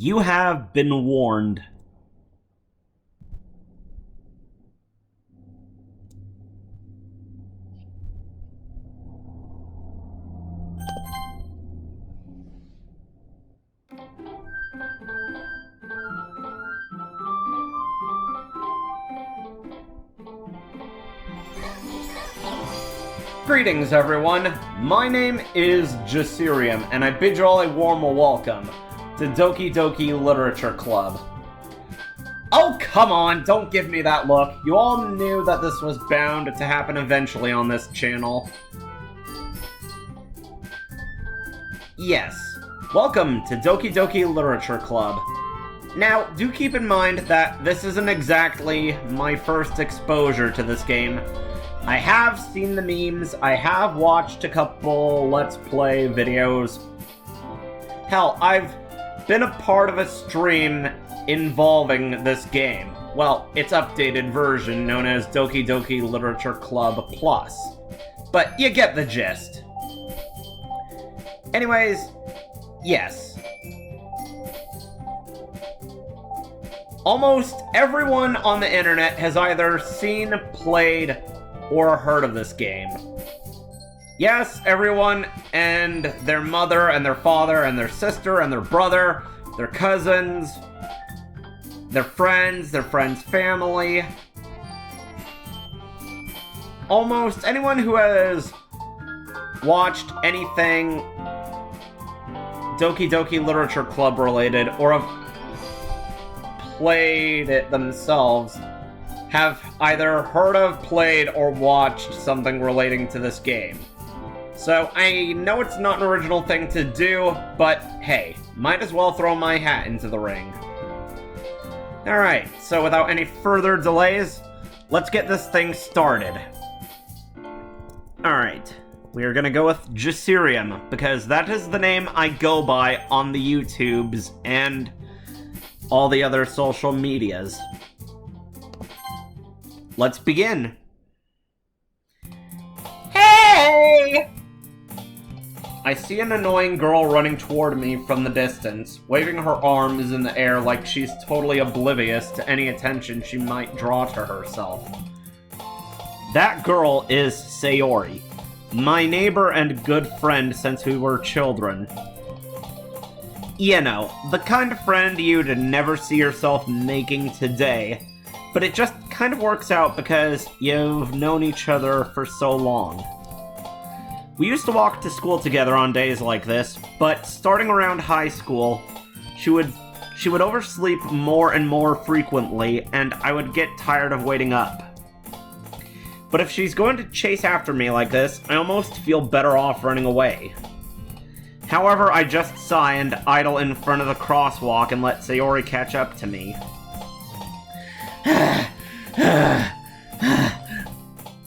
You have been warned. Greetings, everyone. My name is Jasirium, and I bid you all a warm welcome to Doki Doki Literature Club. Oh, come on, don't give me that look. You all knew that this was bound to happen eventually on this channel. Yes, welcome to Doki Doki Literature Club. Now, do keep in mind that this isn't exactly my first exposure to this game. I have seen the memes, I have watched a couple Let's Play videos. Hell, I've been a part of a stream involving this game. Well, its updated version known as Doki Doki Literature Club Plus. But you get the gist. Anyways, yes. Almost everyone on the internet has either seen, played, or heard of this game. Yes, everyone and their mother and their father and their sister and their brother, their cousins, their friends' family. Almost anyone who has watched anything Doki Doki Literature Club related or have played it themselves have either heard of, played, or watched something relating to this game. So, I know it's not an original thing to do, but hey, might as well throw my hat into the ring. Alright, so without any further delays, let's get this thing started. Alright, we are gonna go with Jasirium, because that is the name I go by on the YouTubes and all the other social medias. Let's begin. Hey! I see an annoying girl running toward me from the distance, waving her arms in the air like she's totally oblivious to any attention she might draw to herself. That girl is Sayori, my neighbor and good friend since we were children. You know, the kind of friend you'd never see yourself making today, but it just kind of works out because you've known each other for so long. We used to walk to school together on days like this, but starting around high school, she would oversleep more and more frequently, and I would get tired of waiting up. But if she's going to chase after me like this, I almost feel better off running away. However, I just sigh and idle in front of the crosswalk and let Sayori catch up to me. I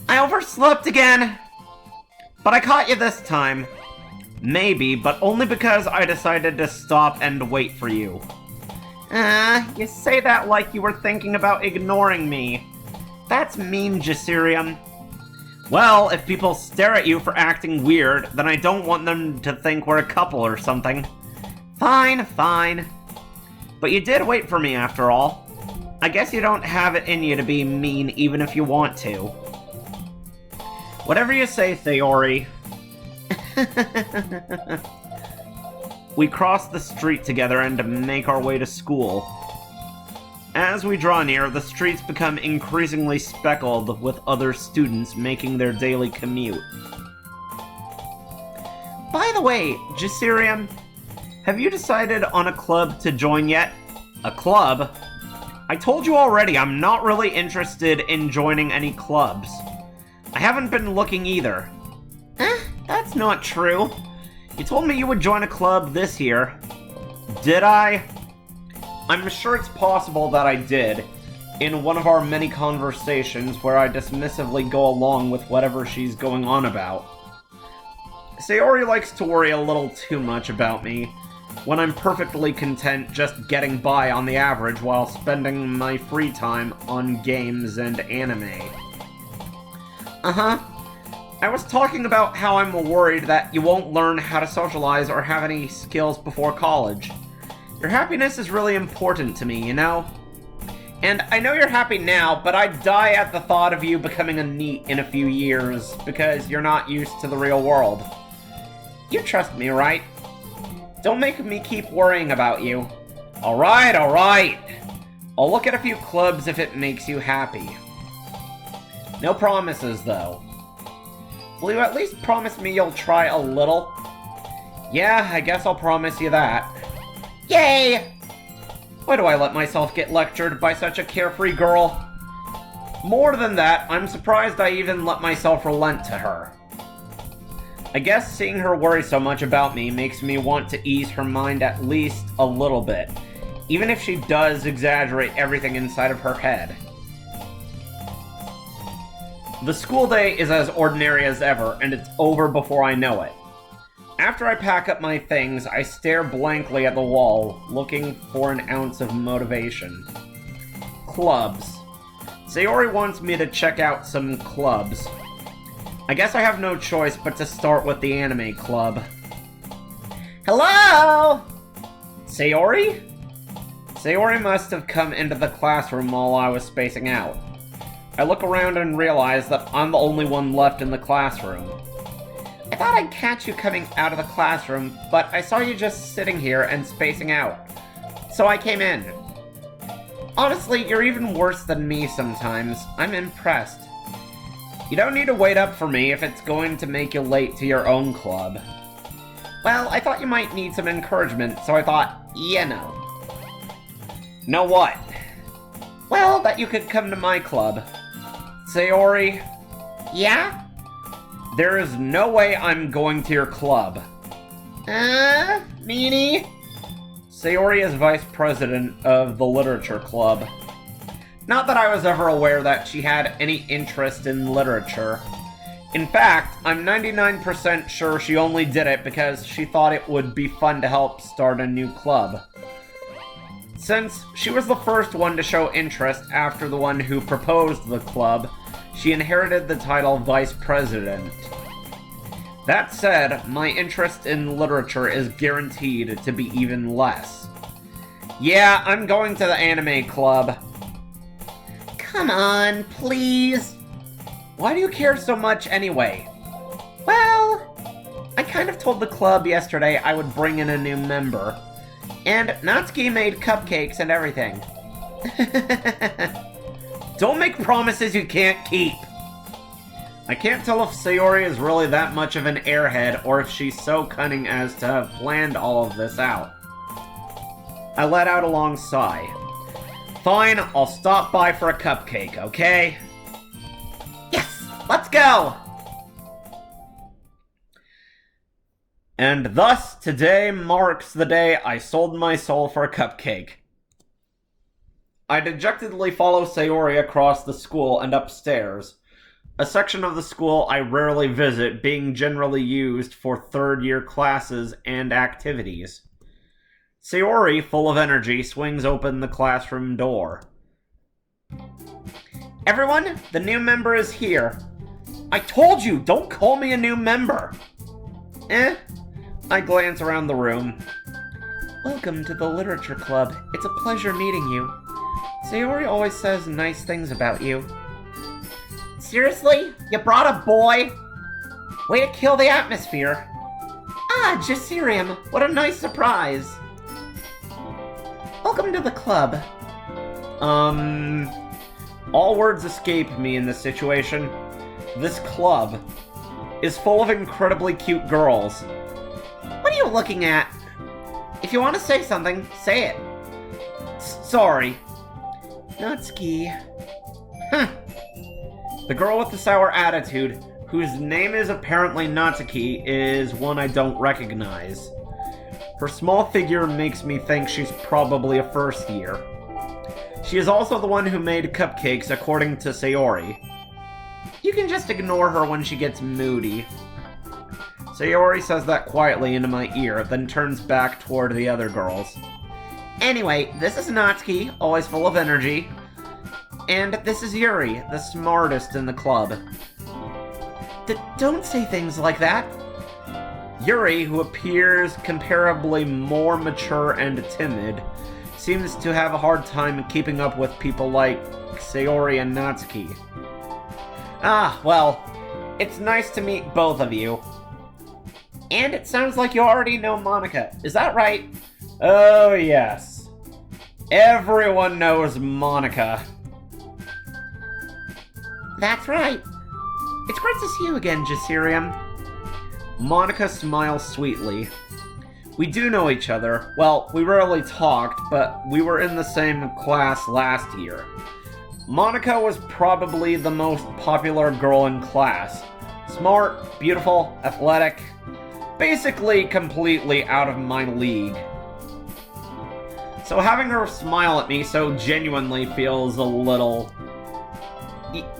overslept again! But I caught you this time. Maybe, but only because I decided to stop and wait for you. You say that like you were thinking about ignoring me. That's mean, Jasirium. Well, if people stare at you for acting weird, then I don't want them to think we're a couple or something. Fine, fine. But you did wait for me after all. I guess you don't have it in you to be mean even if you want to. Whatever you say, Sayori. We cross the street together and make our way to school. As we draw near, the streets become increasingly speckled with other students making their daily commute. By the way, Jasirium, have you decided on a club to join yet? A club? I told you already, I'm not really interested in joining any clubs. I haven't been looking either. That's not true. You told me you would join a club this year. Did I? I'm sure it's possible that I did, in one of our many conversations where I dismissively go along with whatever she's going on about. Sayori likes to worry a little too much about me, when I'm perfectly content just getting by on the average while spending my free time on games and anime. I was talking about how I'm worried that you won't learn how to socialize or have any skills before college. Your happiness is really important to me, you know? And I know you're happy now, but I'd die at the thought of you becoming a NEET in a few years, because you're not used to the real world. You trust me, right? Don't make me keep worrying about you. Alright, alright. I'll look at a few clubs if it makes you happy. No promises, though. Will you at least promise me you'll try a little? Yeah, I guess I'll promise you that. Yay! Why do I let myself get lectured by such a carefree girl? More than that, I'm surprised I even let myself relent to her. I guess seeing her worry so much about me makes me want to ease her mind at least a little bit, even if she does exaggerate everything inside of her head. The school day is as ordinary as ever, and it's over before I know it. After I pack up my things, I stare blankly at the wall, looking for an ounce of motivation. Clubs. Sayori wants me to check out some clubs. I guess I have no choice but to start with the anime club. Hello! Sayori? Sayori must have come into the classroom while I was spacing out. I look around and realize that I'm the only one left in the classroom. I thought I'd catch you coming out of the classroom, but I saw you just sitting here and spacing out. So I came in. Honestly, you're even worse than me sometimes. I'm impressed. You don't need to wait up for me if it's going to make you late to your own club. Well, I thought you might need some encouragement, so I thought, you know. Know what? Well, that you could come to my club. Sayori? Yeah? There is no way I'm going to your club. Meanie? Sayori is vice president of the Literature Club. Not that I was ever aware that she had any interest in literature. In fact, I'm 99% sure she only did it because she thought it would be fun to help start a new club. Since she was the first one to show interest after the one who proposed the club, she inherited the title Vice President. That said, my interest in literature is guaranteed to be even less. Yeah, I'm going to the anime club. Come on, please. Why do you care so much anyway? Well, I kind of told the club yesterday I would bring in a new member. And Natsuki made cupcakes and everything. Don't make promises you can't keep. I can't tell if Sayori is really that much of an airhead or if she's so cunning as to have planned all of this out. I let out a long sigh. Fine, I'll stop by for a cupcake, okay? Yes! Let's go! And thus, today marks the day I sold my soul for a cupcake. I dejectedly follow Sayori across the school and upstairs, a section of the school I rarely visit, being generally used for third-year classes and activities. Sayori, full of energy, swings open the classroom door. Everyone, the new member is here. I told you, don't call me a new member. I glance around the room. Welcome to the Literature Club. It's a pleasure meeting you. Sayori always says nice things about you. Seriously? You brought a boy? Way to kill the atmosphere. Ah, Jasirium. What a nice surprise. Welcome to the club. All words escape me in this situation. This club is full of incredibly cute girls. What are you looking at? If you want to say something, say it. Sorry. Natsuki. The girl with the sour attitude, whose name is apparently Natsuki, is one I don't recognize. Her small figure makes me think she's probably a first year. She is also the one who made cupcakes, according to Sayori. You can just ignore her when she gets moody. Sayori says that quietly into my ear, then turns back toward the other girls. Anyway, this is Natsuki, always full of energy. And this is Yuri, the smartest in the club. Don't say things like that. Yuri, who appears comparably more mature and timid, seems to have a hard time keeping up with people like Sayori and Natsuki. Ah, well, it's nice to meet both of you. And it sounds like you already know Monica, is that right? Oh, yes. Everyone knows Monica. That's right. It's great to see you again, Jasirium. Monica smiles sweetly. We do know each other. Well, we rarely talked, but we were in the same class last year. Monica was probably the most popular girl in class. Smart, beautiful, athletic. Basically completely out of my league. So having her smile at me so genuinely feels a little...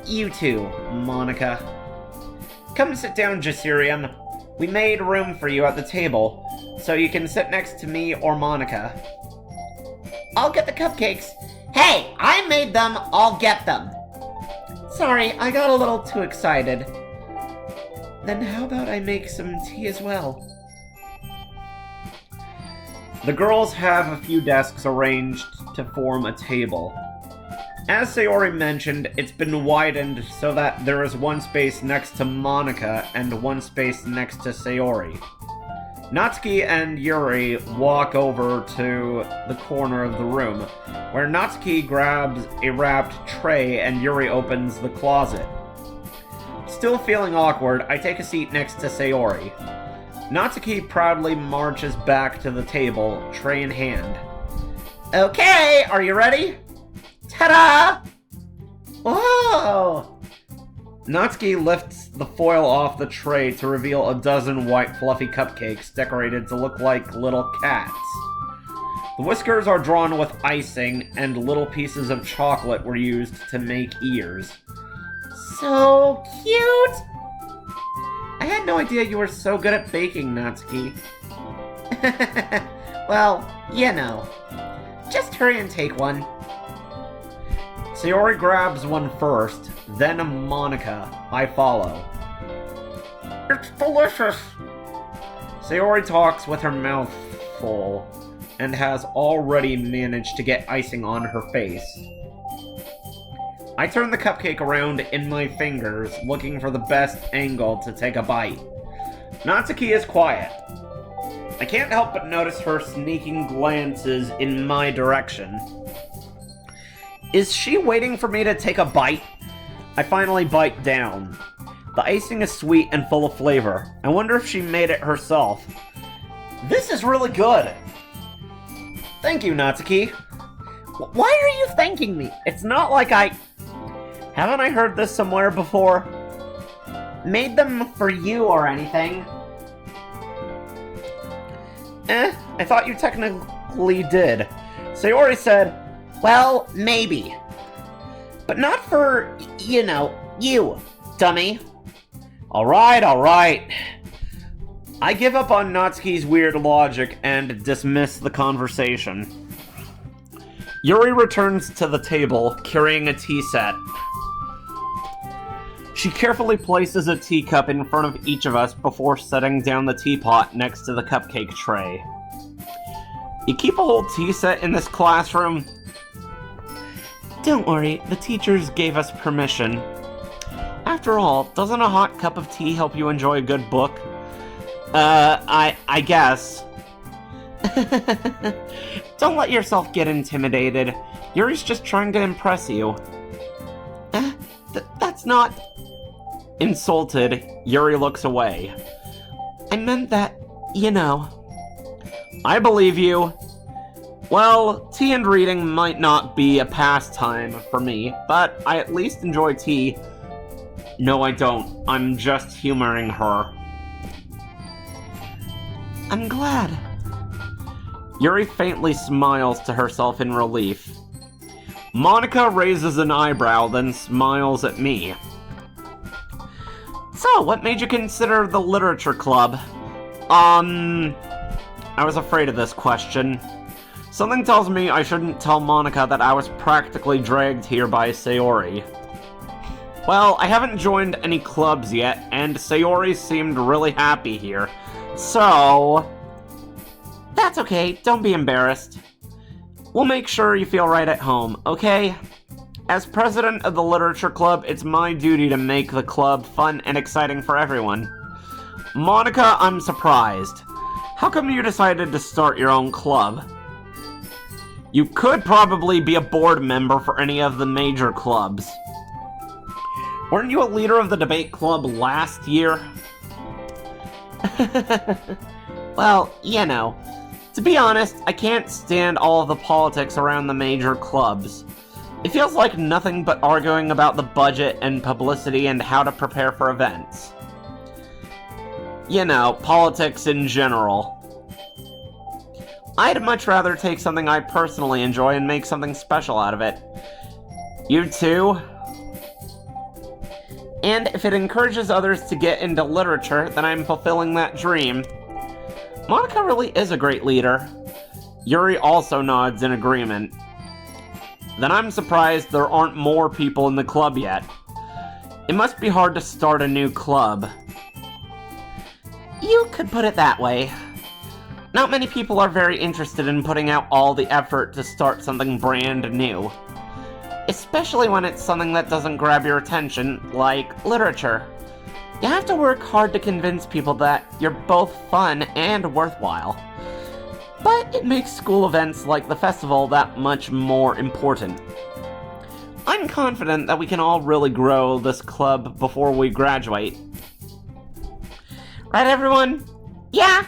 You too, Monica. Come sit down, Jasirium. We made room for you at the table, so you can sit next to me or Monica. I'll get the cupcakes. Hey, I made them, I'll get them. Sorry, I got a little too excited. Then how about I make some tea as well? The girls have a few desks arranged to form a table. As Sayori mentioned, it's been widened so that there is one space next to Monica and one space next to Sayori. Natsuki and Yuri walk over to the corner of the room, where Natsuki grabs a wrapped tray and Yuri opens the closet. Still feeling awkward, I take a seat next to Sayori. Natsuki proudly marches back to the table, tray in hand. Okay, are you ready? Ta-da! Whoa! Natsuki lifts the foil off the tray to reveal a dozen white fluffy cupcakes decorated to look like little cats. The whiskers are drawn with icing, and little pieces of chocolate were used to make ears. So cute! I had no idea you were so good at baking, Natsuki. Well, you know. Just hurry and take one. Sayori grabs one first, then Monica. I follow. It's delicious! Sayori talks with her mouth full, and has already managed to get icing on her face. I turn the cupcake around in my fingers, looking for the best angle to take a bite. Natsuki is quiet. I can't help but notice her sneaking glances in my direction. Is she waiting for me to take a bite? I finally bite down. The icing is sweet and full of flavor. I wonder if she made it herself. This is really good! Thank you, Natsuki. Why are you thanking me? It's not like I... Haven't I heard this somewhere before? Made them for you or anything? I thought you technically did. Sayori said, well, maybe. But not for, you know, you, dummy. Alright. I give up on Natsuki's weird logic and dismiss the conversation. Yuri returns to the table, carrying a tea set. She carefully places a teacup in front of each of us before setting down the teapot next to the cupcake tray. You keep a whole tea set in this classroom? Don't worry, the teachers gave us permission. After all, doesn't a hot cup of tea help you enjoy a good book? I guess. Don't let yourself get intimidated. Yuri's just trying to impress you. That's not... Insulted, Yuri looks away. I meant that, you know. I believe you. Well, tea and reading might not be a pastime for me, but I at least enjoy tea. No, I don't. I'm just humoring her. I'm glad. Yuri faintly smiles to herself in relief. Monica raises an eyebrow, then smiles at me. So, what made you consider the literature club? I was afraid of this question. Something tells me I shouldn't tell Monica that I was practically dragged here by Sayori. Well, I haven't joined any clubs yet, and Sayori seemed really happy here, So... That's okay, don't be embarrassed. We'll make sure you feel right at home, okay? As president of the Literature Club, it's my duty to make the club fun and exciting for everyone. Monica, I'm surprised. How come you decided to start your own club? You could probably be a board member for any of the major clubs. Weren't you a leader of the debate club last year? Well, you know. To be honest, I can't stand all of the politics around the major clubs. It feels like nothing but arguing about the budget and publicity and how to prepare for events. You know, politics in general. I'd much rather take something I personally enjoy and make something special out of it. You too? And if it encourages others to get into literature, then I'm fulfilling that dream. Monica really is a great leader. Yuri also nods in agreement. Then I'm surprised there aren't more people in the club yet. It must be hard to start a new club. You could put it that way. Not many people are very interested in putting out all the effort to start something brand new. Especially when it's something that doesn't grab your attention, like literature. You have to work hard to convince people that you're both fun and worthwhile. But it makes school events like the festival that much more important. I'm confident that we can all really grow this club before we graduate. Right, everyone? Yeah!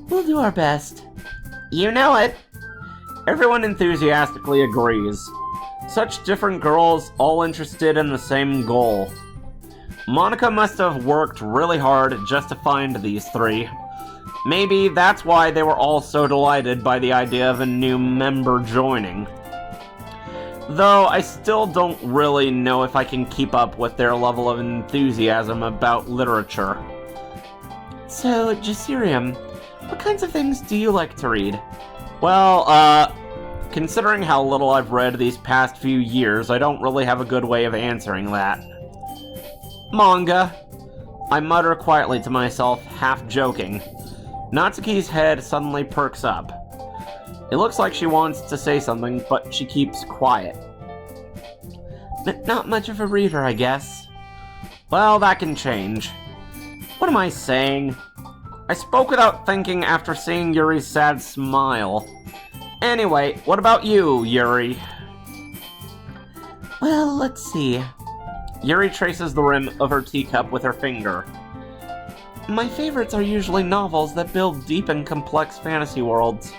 We'll do our best. You know it. Everyone enthusiastically agrees. Such different girls, all interested in the same goal. Monica must have worked really hard just to find these three. Maybe that's why they were all so delighted by the idea of a new member joining. Though I still don't really know if I can keep up with their level of enthusiasm about literature. So, Jasirium, what kinds of things do you like to read? Well, considering how little I've read these past few years, I don't really have a good way of answering that. Manga. I mutter quietly to myself, half joking. Natsuki's head suddenly perks up. It looks like she wants to say something, but she keeps quiet. Not much of a reader, I guess. Well, that can change. What am I saying? I spoke without thinking after seeing Yuri's sad smile. Anyway, what about you, Yuri? Well, let's see. Yuri traces the rim of her teacup with her finger. My favorites are usually novels that build deep and complex fantasy worlds.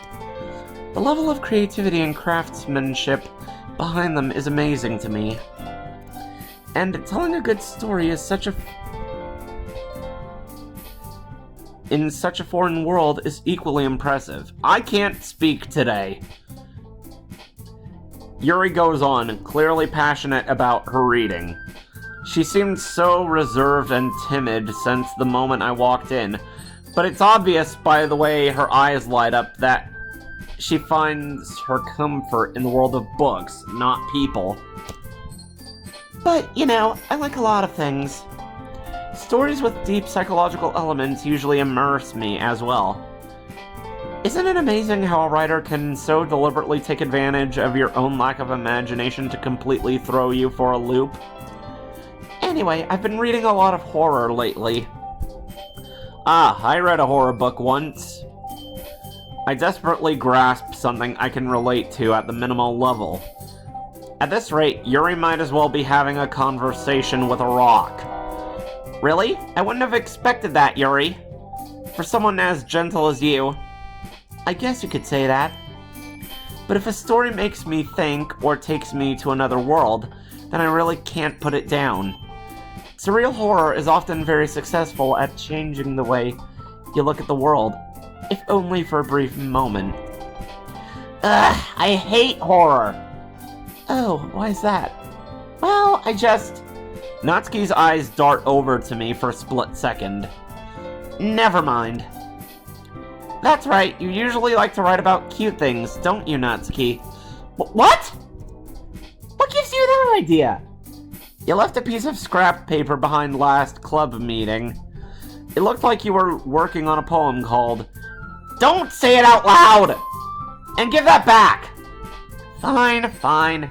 The level of creativity and craftsmanship behind them is amazing to me. And telling a good story is in such a foreign world is equally impressive. I can't speak today. Yuri goes on, clearly passionate about her reading. She seemed so reserved and timid since the moment I walked in, but it's obvious by the way her eyes light up that she finds her comfort in the world of books, not people. But, you know, I like a lot of things. Stories with deep psychological elements usually immerse me as well. Isn't it amazing how a writer can so deliberately take advantage of your own lack of imagination to completely throw you for a loop? Anyway, I've been reading a lot of horror lately. I read a horror book once. I desperately grasp something I can relate to at the minimal level. At this rate, Yuri might as well be having a conversation with a rock. Really? I wouldn't have expected that, Yuri. For someone as gentle as you. I guess you could say that. But if a story makes me think or takes me to another world, then I really can't put it down. Surreal horror is often very successful at changing the way you look at the world, if only for a brief moment. Ugh, I hate horror! Oh, why is that? Well, Natsuki's eyes dart over to me for a split second. Never mind. That's right, you usually like to write about cute things, don't you, Natsuki? What? What gives you that idea? You left a piece of scrap paper behind last club meeting. It looked like you were working on a poem called Don't Say It Out Loud! And give that back! Fine, fine.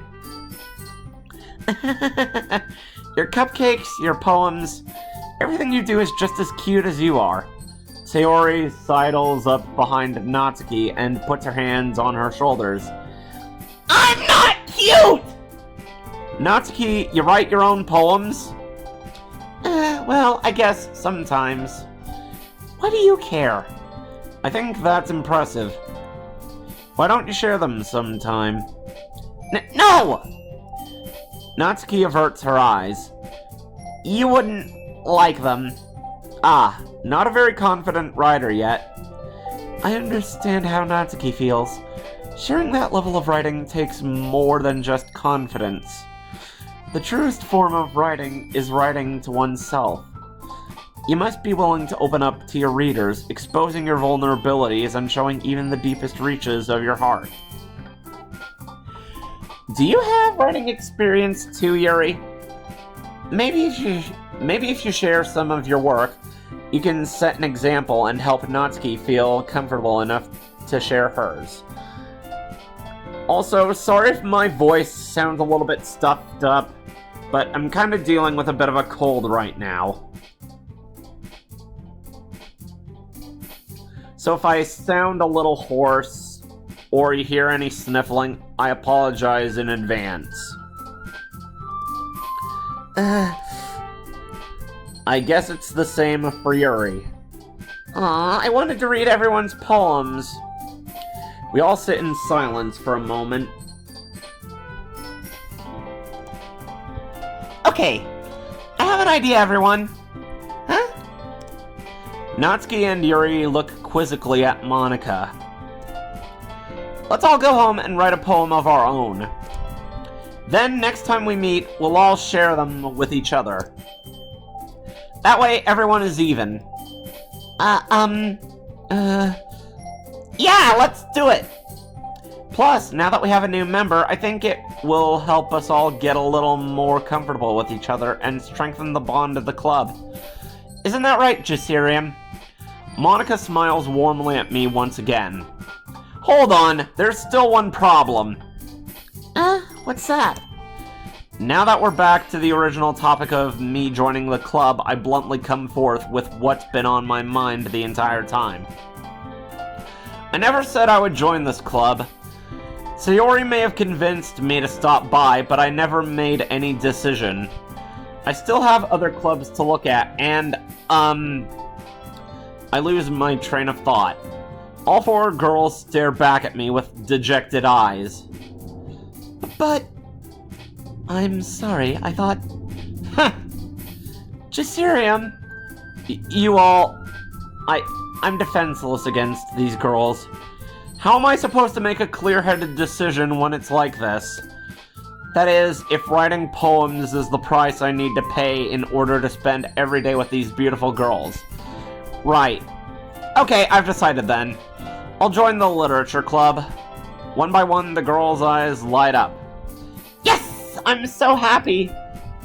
Your cupcakes, your poems, everything you do is just as cute as you are. Sayori sidles up behind Natsuki and puts her hands on her shoulders. I'm not cute! Natsuki, you write your own poems? Well, I guess sometimes. Why do you care? I think that's impressive. Why don't you share them sometime? No! Natsuki averts her eyes. You wouldn't like them. Ah, not a very confident writer yet. I understand how Natsuki feels. Sharing that level of writing takes more than just confidence. The truest form of writing is writing to oneself. You must be willing to open up to your readers, exposing your vulnerabilities and showing even the deepest reaches of your heart. Do you have writing experience too, Yuri? Maybe if you share some of your work, you can set an example and help Natsuki feel comfortable enough to share hers. Also, sorry if my voice sounds a little bit stuffed up, but I'm kind of dealing with a bit of a cold right now. So if I sound a little hoarse, or you hear any sniffling, I apologize in advance. I guess it's the same for Yuri. Aw, I wanted to read everyone's poems. We all sit in silence for a moment. Okay, I have an idea, everyone. Huh? Natsuki and Yuri look quizzically at Monika. Let's all go home and write a poem of our own. Then, next time we meet, we'll all share them with each other. That way, everyone is even. Yeah, let's do it! Plus, now that we have a new member, I think it will help us all get a little more comfortable with each other and strengthen the bond of the club. Isn't that right, Jasirium? Monika smiles warmly at me once again. Hold on, there's still one problem. What's that? Now that we're back to the original topic of me joining the club, I bluntly come forth with what's been on my mind the entire time. I never said I would join this club. Sayori may have convinced me to stop by, but I never made any decision. I still have other clubs to look at, and, I lose my train of thought. All four girls stare back at me with dejected eyes. But... I'm sorry, I thought... Huh! Jasirium! You all... I'm defenseless against these girls. How am I supposed to make a clear-headed decision when it's like this? That is, if writing poems is the price I need to pay in order to spend every day with these beautiful girls. Right. Okay, I've decided then. I'll join the literature club. One by one, the girls' eyes light up. Yes! I'm so happy!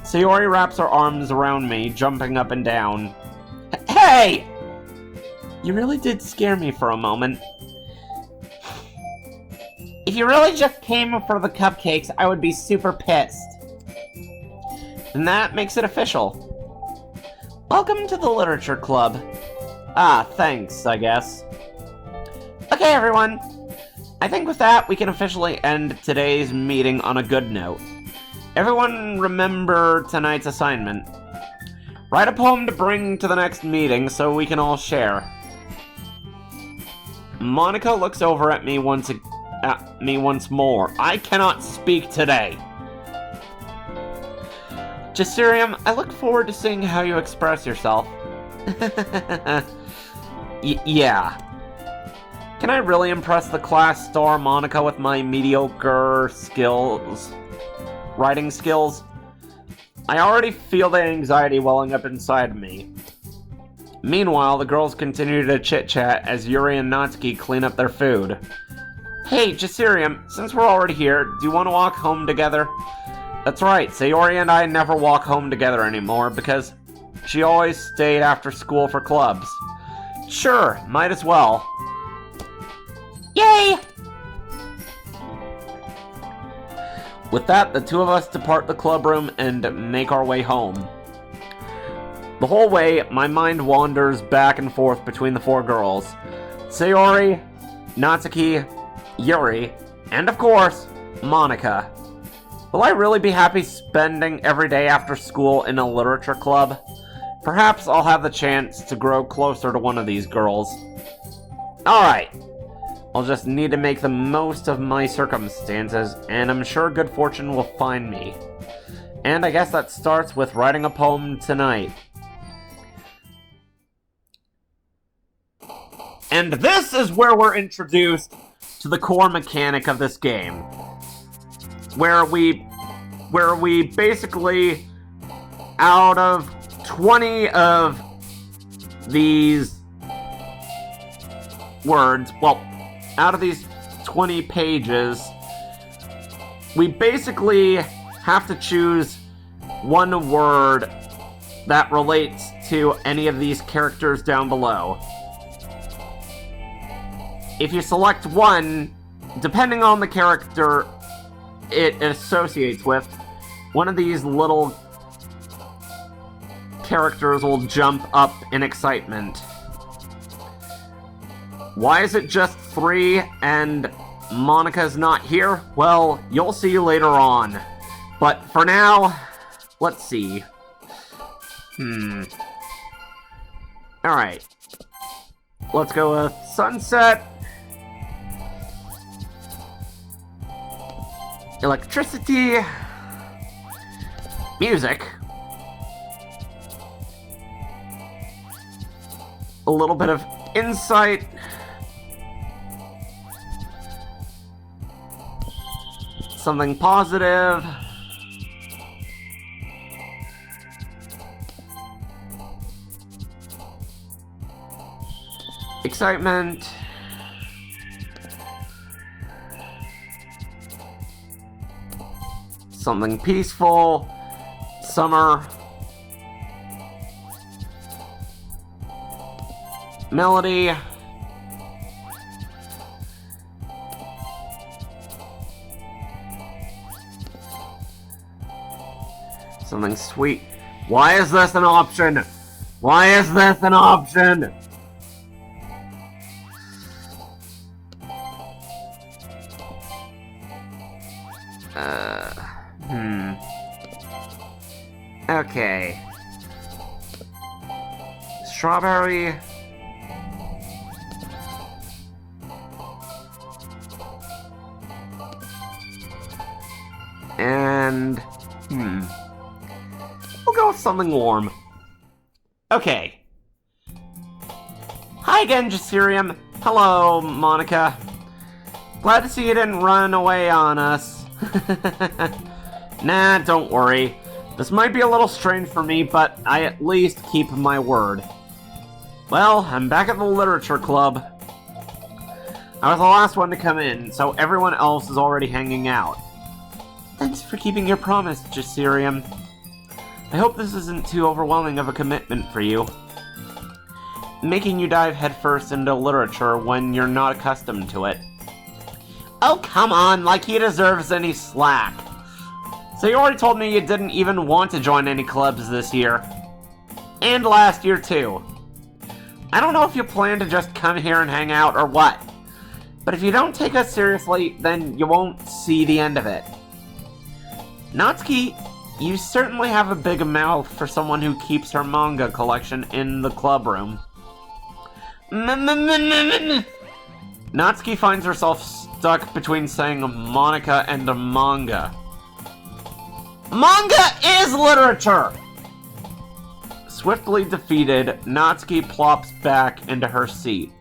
Sayori wraps her arms around me, jumping up and down. Hey! You really did scare me for a moment. If you really just came for the cupcakes, I would be super pissed. And that makes it official. Welcome to the literature club. Ah, thanks, I guess. Okay, everyone. I think with that, we can officially end today's meeting on a good note. Everyone remember tonight's assignment. Write a poem to bring to the next meeting so we can all share. Monika looks over at me once more. I cannot speak today. Jasirium, I look forward to seeing how you express yourself. Yeah. Can I really impress the class star Monika with my mediocre writing skills? I already feel the anxiety welling up inside me. Meanwhile, the girls continue to chit-chat as Yuri and Natsuki clean up their food. Hey, Jasirium, since we're already here, do you want to walk home together? That's right, Sayori and I never walk home together anymore because she always stayed after school for clubs. Sure, might as well. Yay! With that, the two of us depart the club room and make our way home. The whole way, my mind wanders back and forth between the four girls. Sayori, Natsuki, Yuri, and of course, Monika. Will I really be happy spending every day after school in a literature club? Perhaps I'll have the chance to grow closer to one of these girls. Alright, I'll just need to make the most of my circumstances, and I'm sure good fortune will find me. And I guess that starts with writing a poem tonight. And this is where we're introduced to the core mechanic of this game. Where we basically, out of 20 of these words, well, out of these 20 pages, we basically have to choose one word that relates to any of these characters down below. If you select one, depending on the character it associates with, one of these little characters will jump up in excitement. Why is it just 3 and Monika's not here? Well, you'll see later on. But for now, let's see. Alright. Let's go with sunset. Electricity. Music. A little bit of insight. Something positive. Excitement. Something peaceful. Summer. Melody. Something sweet. Why is this an option? Why is this an option? Okay. Strawberry. And... we'll go with something warm. Okay. Hi again, Jasirium. Hello, Monika. Glad to see you didn't run away on us. Nah, don't worry. This might be a little strange for me, but I at least keep my word. Well, I'm back at the literature club. I was the last one to come in, so everyone else is already hanging out. Thanks for keeping your promise, Jasirium. I hope this isn't too overwhelming of a commitment for you. Making you dive headfirst into literature when you're not accustomed to it. Oh, come on, like he deserves any slack. So you already told me you didn't even want to join any clubs this year. And last year, too. I don't know if you plan to just come here and hang out or what. But if you don't take us seriously, then you won't see the end of it. Natsuki, you certainly have a big mouth for someone who keeps her manga collection in the club room. Natsuki finds herself stuck between saying Monika and a manga. Manga is literature! Swiftly defeated, Natsuki plops back into her seat.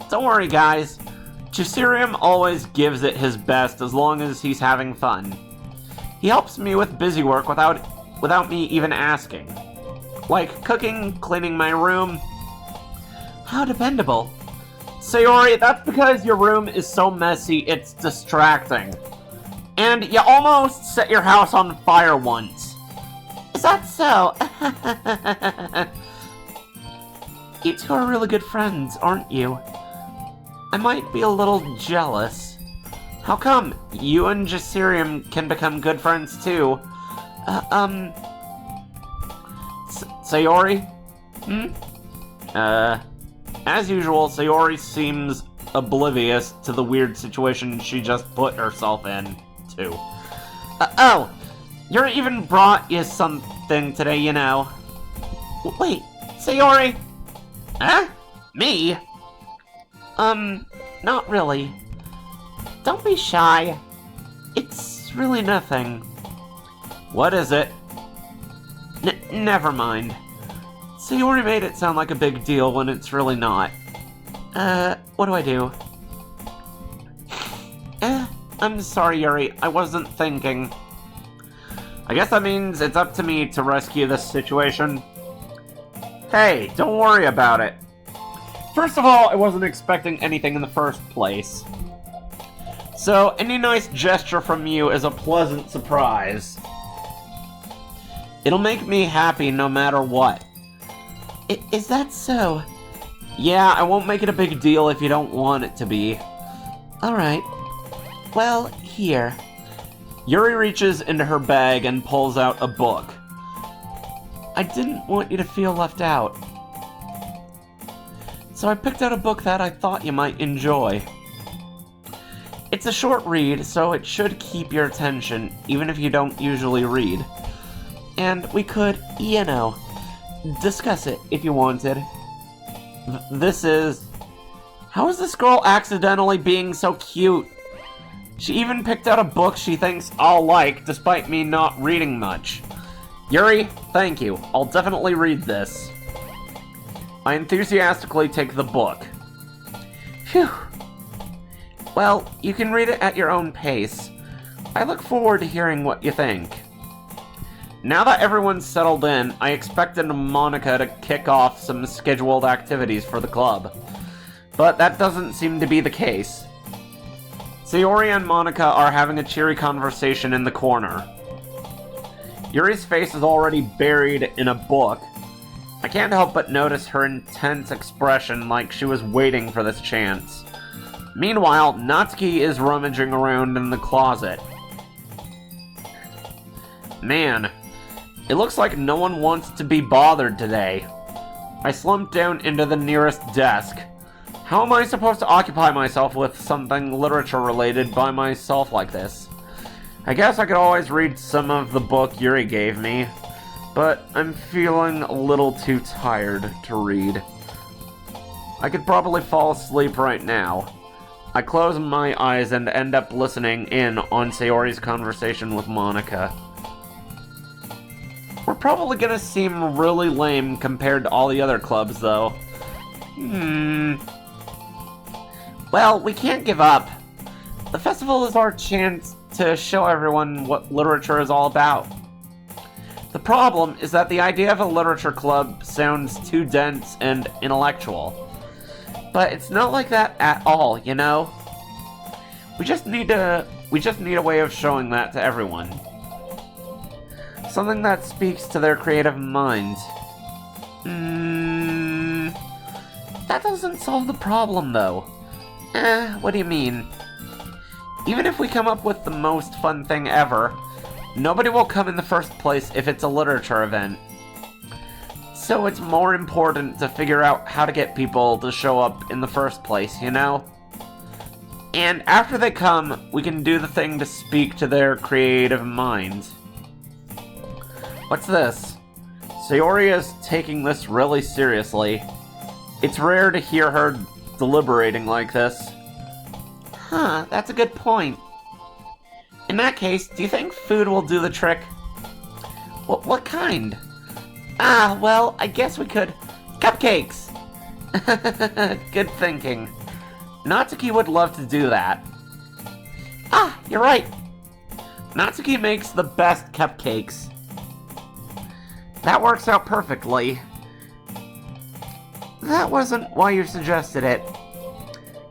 Don't worry, guys. Jasirium always gives it his best as long as he's having fun. He helps me with busy work without me even asking. Like cooking, cleaning my room. How dependable. Sayori, that's because your room is so messy it's distracting. And you almost set your house on fire once. Is that so? You two are really good friends, aren't you? I might be a little jealous. How come? You and Jasirium can become good friends too. Sayori? As usual, Sayori seems oblivious to the weird situation she just put herself in, too. Oh! You're even brought you something today, you know. Wait, Sayori? Huh? Me? Not really. Don't be shy. It's really nothing. What is it? Never mind. Sayori made it sound like a big deal when it's really not. What do I do? I'm sorry, Yuri. I wasn't thinking. I guess that means it's up to me to rescue this situation. Hey, don't worry about it. First of all, I wasn't expecting anything in the first place. So, any nice gesture from you is a pleasant surprise. It'll make me happy no matter what. Is that so? Yeah, I won't make it a big deal if you don't want it to be. Alright. Well, here. Yuri reaches into her bag and pulls out a book. I didn't want you to feel left out. So I picked out a book that I thought you might enjoy. It's a short read, so it should keep your attention, even if you don't usually read. And we could, you know, discuss it if you wanted. This is... How is this girl accidentally being so cute? She even picked out a book she thinks I'll like, despite me not reading much. Yuri, thank you. I'll definitely read this. I enthusiastically take the book. Phew. Well, you can read it at your own pace. I look forward to hearing what you think. Now that everyone's settled in, I expected Monica to kick off some scheduled activities for the club. But that doesn't seem to be the case. Sayori and Monica are having a cheery conversation in the corner. Yuri's face is already buried in a book. I can't help but notice her intense expression like she was waiting for this chance. Meanwhile, Natsuki is rummaging around in the closet. Man, it looks like no one wants to be bothered today. I slumped down into the nearest desk. How am I supposed to occupy myself with something literature-related by myself like this? I guess I could always read some of the book Yuri gave me, but I'm feeling a little too tired to read. I could probably fall asleep right now. I close my eyes and end up listening in on Sayori's conversation with Monica. We're probably gonna seem really lame compared to all the other clubs, though. Well, we can't give up. The festival is our chance to show everyone what literature is all about. The problem is that the idea of a literature club sounds too dense and intellectual. But it's not like that at all, you know? We just need a way of showing that to everyone. Something that speaks to their creative minds. That doesn't solve the problem, though. What do you mean? Even if we come up with the most fun thing ever, nobody will come in the first place if it's a literature event. So it's more important to figure out how to get people to show up in the first place, you know? And after they come, we can do the thing to speak to their creative minds. What's this? Sayori is taking this really seriously. It's rare to hear her deliberating like this. Huh, that's a good point. In that case, do you think food will do the trick? What kind? Well, I guess we could... Cupcakes! Good thinking. Natsuki would love to do that. You're right. Natsuki makes the best cupcakes. That works out perfectly. That wasn't why you suggested it.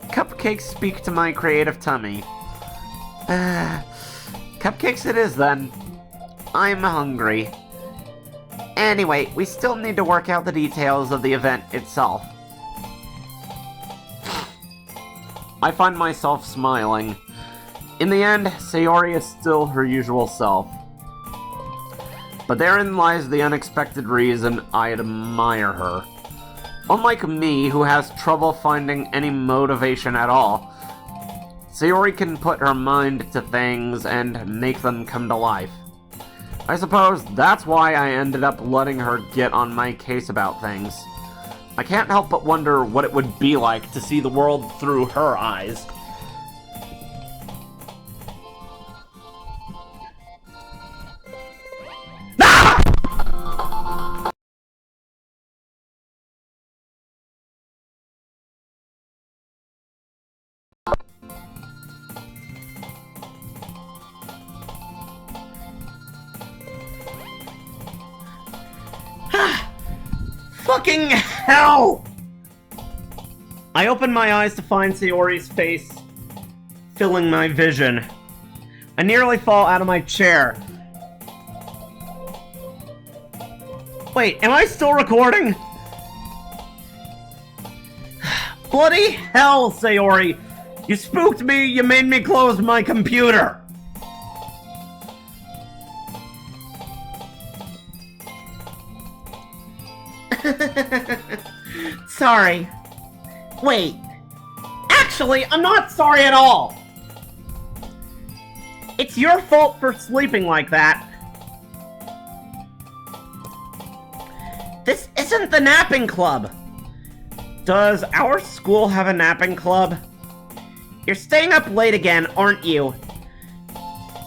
Cupcakes speak to my creative tummy. Cupcakes it is, then. I'm hungry. Anyway, we still need to work out the details of the event itself. I find myself smiling. In the end, Sayori is still her usual self. But therein lies the unexpected reason I admire her. Unlike me, who has trouble finding any motivation at all, Sayori can put her mind to things and make them come to life. I suppose that's why I ended up letting her get on my case about things. I can't help but wonder what it would be like to see the world through her eyes. Fucking hell! I open my eyes to find Sayori's face filling my vision. I nearly fall out of my chair. Wait, am I still recording? Bloody hell, Sayori! You spooked me, you made me close my computer! Sorry. Wait. Actually, I'm not sorry at all! It's your fault for sleeping like that. This isn't the napping club. Does our school have a napping club? You're staying up late again, aren't you?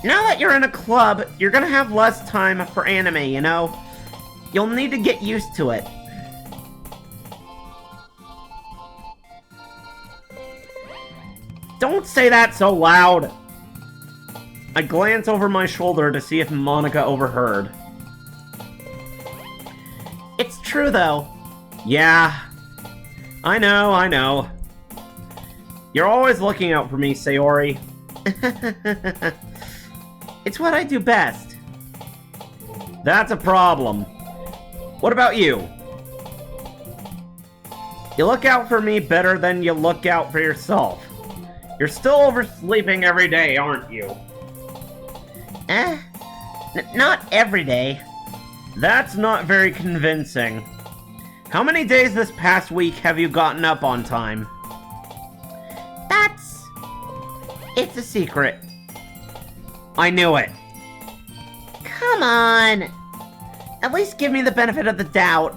Now that you're in a club, you're gonna have less time for anime, you know? You'll need to get used to it. Don't say that so loud! I glance over my shoulder to see if Monica overheard. It's true, though. Yeah. I know. You're always looking out for me, Sayori. It's what I do best. That's a problem. What about you? You look out for me better than you look out for yourself. You're still oversleeping every day, aren't you? Not every day. That's not very convincing. How many days this past week have you gotten up on time? It's a secret. I knew it. Come on. At least give me the benefit of the doubt.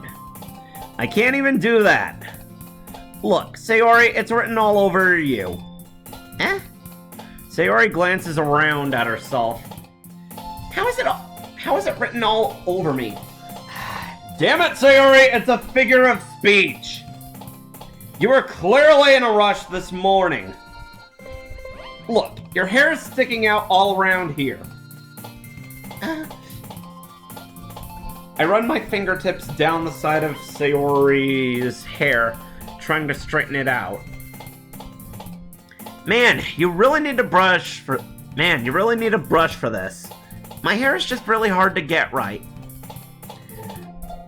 I can't even do that. Look, Sayori, it's written all over you. Sayori glances around at herself. How is it written all over me? Damn it, Sayori, it's a figure of speech. You were clearly in a rush this morning. Look, your hair is sticking out all around here. I run my fingertips down the side of Sayori's hair, trying to straighten it out. Man, you really need to brush for this. My hair is just really hard to get right.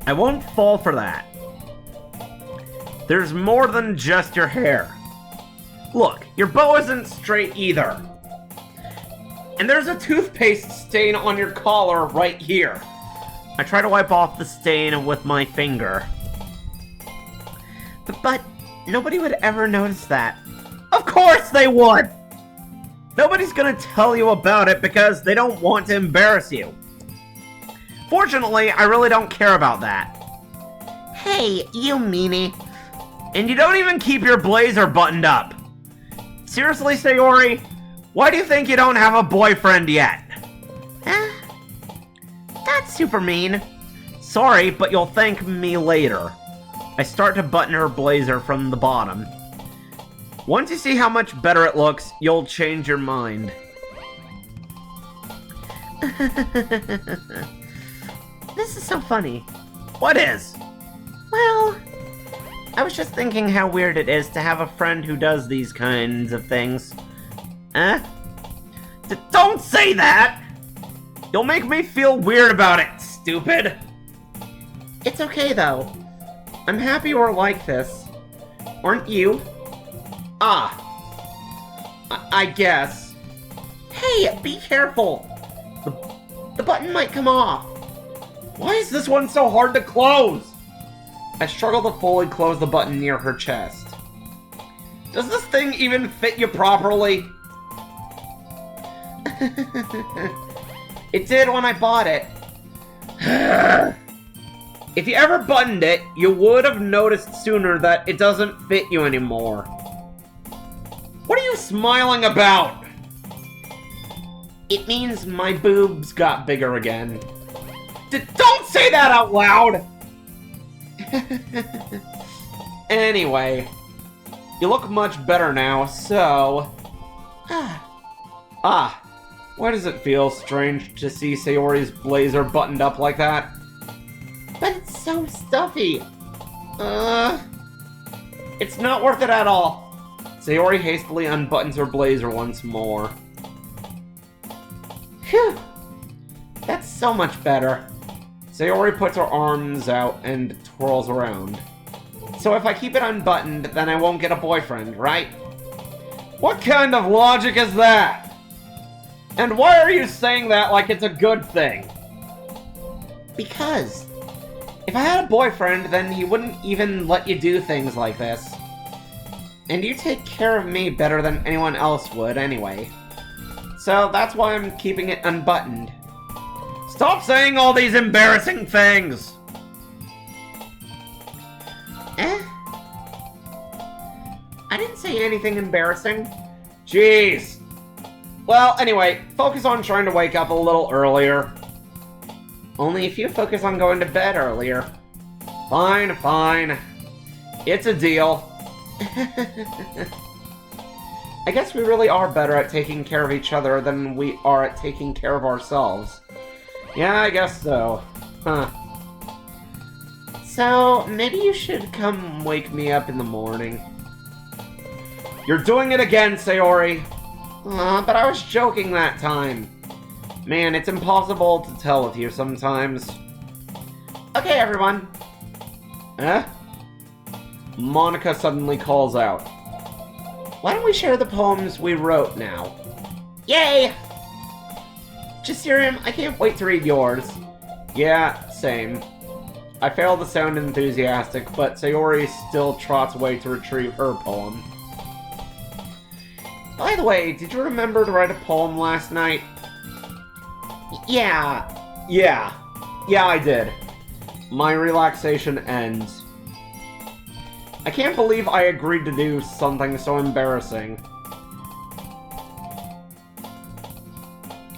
I won't fall for that. There's more than just your hair. Look, your bow isn't straight either. And there's a toothpaste stain on your collar right here. I try to wipe off the stain with my finger. But nobody would ever notice that. Of course they would! Nobody's gonna tell you about it because they don't want to embarrass you. Fortunately, I really don't care about that. Hey, you meanie. And you don't even keep your blazer buttoned up. Seriously, Sayori? Why do you think you don't have a boyfriend yet? That's super mean. Sorry, but you'll thank me later. I start to button her blazer from the bottom. Once you see how much better it looks, you'll change your mind. This is so funny. What is? Well, I was just thinking how weird it is to have a friend who does these kinds of things. Don't say that! You'll make me feel weird about it, stupid! It's okay, though. I'm happy we're like this. Aren't you? Ah. I guess. Hey, be careful! The button might come off. Why is this one so hard to close? I struggle to fully close the button near her chest. Does this thing even fit you properly? It did when I bought it. If you ever buttoned it, you would have noticed sooner that it doesn't fit you anymore. What are you smiling about? It means my boobs got bigger again. Don't say that out loud! Anyway, you look much better now, so... why does it feel strange to see Sayori's blazer buttoned up like that? But it's so stuffy. It's not worth it at all. Sayori hastily unbuttons her blazer once more. Phew! That's so much better. Sayori puts her arms out and twirls around. So if I keep it unbuttoned, then I won't get a boyfriend, right? What kind of logic is that? And why are you saying that like it's a good thing? Because if I had a boyfriend, then he wouldn't even let you do things like this. And you take care of me better than anyone else would, anyway. So that's why I'm keeping it unbuttoned. Stop saying all these embarrassing things! I didn't say anything embarrassing. Jeez. Well, anyway, focus on trying to wake up a little earlier. Only if you focus on going to bed earlier. Fine, fine. It's a deal. I guess we really are better at taking care of each other than we are at taking care of ourselves. Yeah, I guess so. Huh. So, maybe you should come wake me up in the morning. You're doing it again, Sayori! But I was joking that time. Man, it's impossible to tell with you sometimes. Okay, everyone. Monica suddenly calls out. Why don't we share the poems we wrote now? Yay! Jasirium, I can't wait to read yours. Yeah, same. I fail to sound enthusiastic, but Sayori still trots away to retrieve her poem. By the way, did you remember to write a poem last night? Yeah, I did. My relaxation ends. I can't believe I agreed to do something so embarrassing.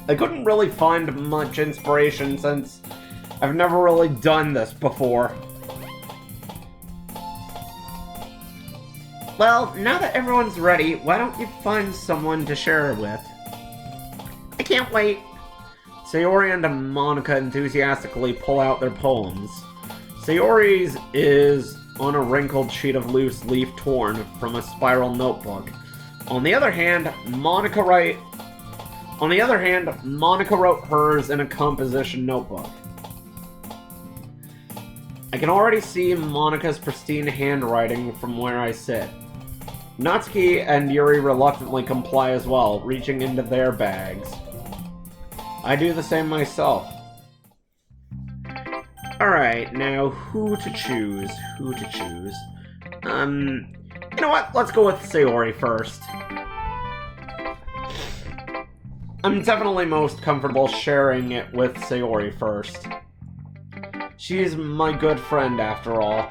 I couldn't really find much inspiration since I've never really done this before. Well, now that everyone's ready, why don't you find someone to share it with? I can't wait. Sayori and Monica enthusiastically pull out their poems. Sayori's is on a wrinkled sheet of loose leaf torn from a spiral notebook. On the other hand, Monica wrote hers in a composition notebook. I can already see Monica's pristine handwriting from where I sit. Natsuki and Yuri reluctantly comply as well, reaching into their bags. I do the same myself. Alright, now who to choose? You know what? Let's go with Sayori first. I'm definitely most comfortable sharing it with Sayori first. She's my good friend, after all.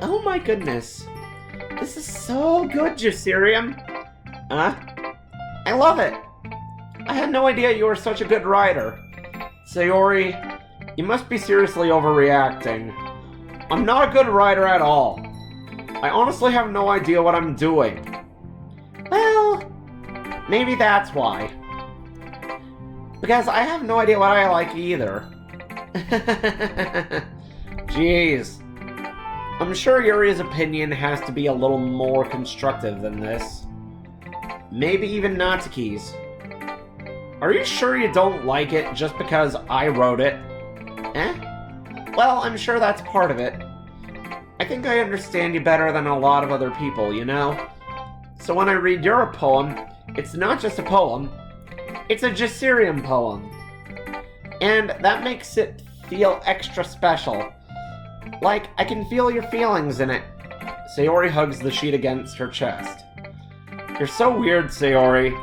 Oh my goodness. This is so good, Jasirium. I love it. I had no idea you were such a good writer. Sayori, you must be seriously overreacting. I'm not a good writer at all. I honestly have no idea what I'm doing. Well, maybe that's why. Because I have no idea what I like either. Jeez. I'm sure Yuri's opinion has to be a little more constructive than this. Maybe even Natsuki's. Are you sure you don't like it just because I wrote it? Eh? Well, I'm sure that's part of it. I think I understand you better than a lot of other people, you know? So when I read your poem, it's not just a poem, it's a Jasirium poem. And that makes it feel extra special. Like, I can feel your feelings in it. Sayori hugs the sheet against her chest. You're so weird, Sayori.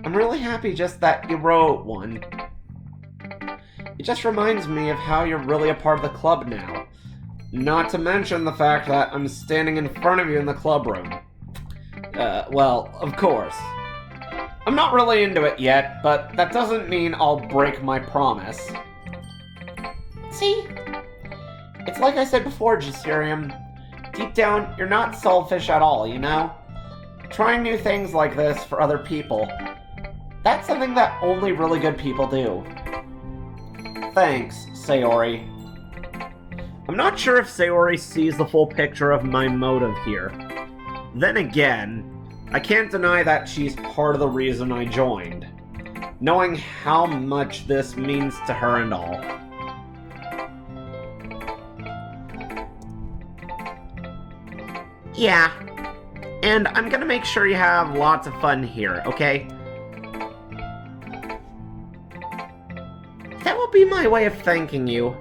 I'm really happy just that you wrote one. It just reminds me of how you're really a part of the club now. Not to mention the fact that I'm standing in front of you in the club room. Well, of course. I'm not really into it yet, but that doesn't mean I'll break my promise. See? It's like I said before, Jasirium. Deep down, you're not selfish at all, you know? Trying new things like this for other people. That's something that only really good people do. Thanks, Sayori. I'm not sure if Sayori sees the full picture of my motive here. Then again, I can't deny that she's part of the reason I joined. Knowing how much this means to her and all. Yeah. And I'm gonna make sure you have lots of fun here, okay? That will be my way of thanking you.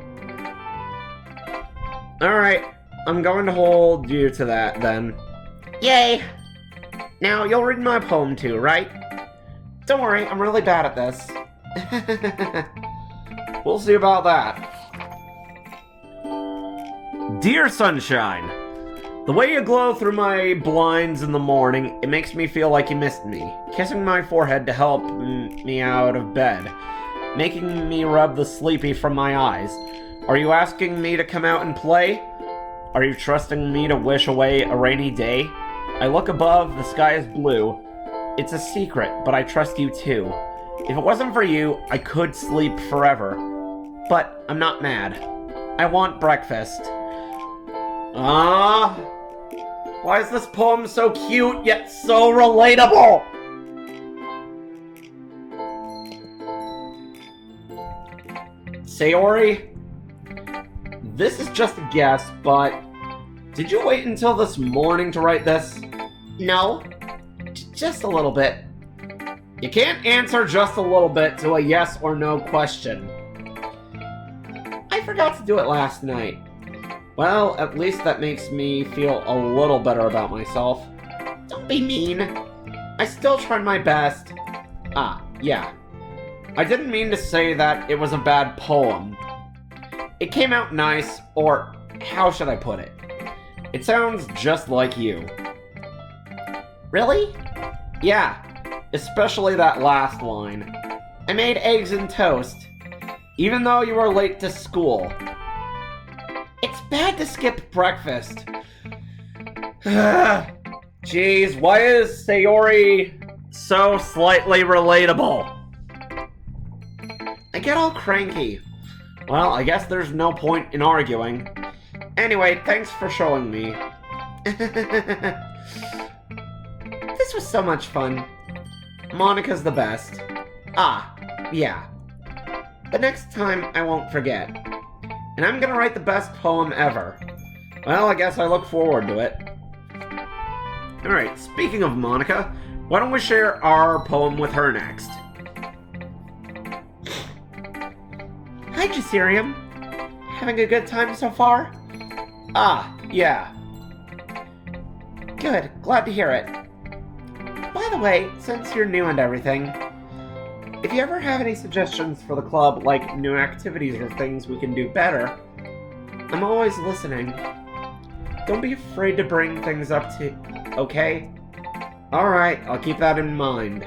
Alright, I'm going to hold you to that, then. Yay! Now, you'll read my poem too, right? Don't worry, I'm really bad at this. We'll see about that. Dear Sunshine, the way you glow through my blinds in the morning, it makes me feel like you missed me. Kissing my forehead to help me out of bed. Making me rub the sleepy from my eyes. Are you asking me to come out and play? Are you trusting me to wish away a rainy day? I look above, the sky is blue. It's a secret, but I trust you too. If it wasn't for you, I could sleep forever. But I'm not mad. I want breakfast. Why is this poem so cute, yet so relatable? Sayori, this is just a guess, but did you wait until this morning to write this? No, just a little bit. You can't answer just a little bit to a yes or no question. I forgot to do it last night. Well, at least that makes me feel a little better about myself. Don't be mean. I still tried my best. Yeah. I didn't mean to say that it was a bad poem. It came out nice, or how should I put it? It sounds just like you. Really? Yeah, especially that last line. I made eggs and toast, even though you were late to school. It's bad to skip breakfast. Jeez, why is Sayori so slightly relatable? I get all cranky. Well, I guess there's no point in arguing. Anyway, thanks for showing me. This was so much fun. Monica's the best. Yeah. But next time, I won't forget. And I'm gonna write the best poem ever. Well, I guess I look forward to it. Alright, speaking of Monica, why don't we share our poem with her next? Hi, Jasirium. Having a good time so far? Yeah. Good, glad to hear it. By the way, since you're new and everything, if you ever have any suggestions for the club, like new activities or things we can do better, I'm always listening. Don't be afraid to bring things up to... Okay? Alright, I'll keep that in mind.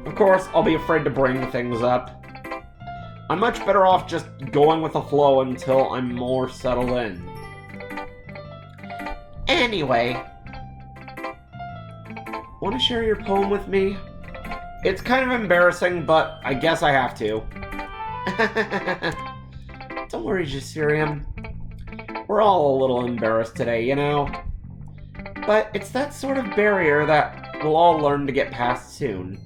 Of course, I'll be afraid to bring things up. I'm much better off just going with the flow until I'm more settled in. Anyway, want to share your poem with me? It's kind of embarrassing, but I guess I have to. Don't worry, Jasirium. We're all a little embarrassed today, you know? But it's that sort of barrier that we'll all learn to get past soon.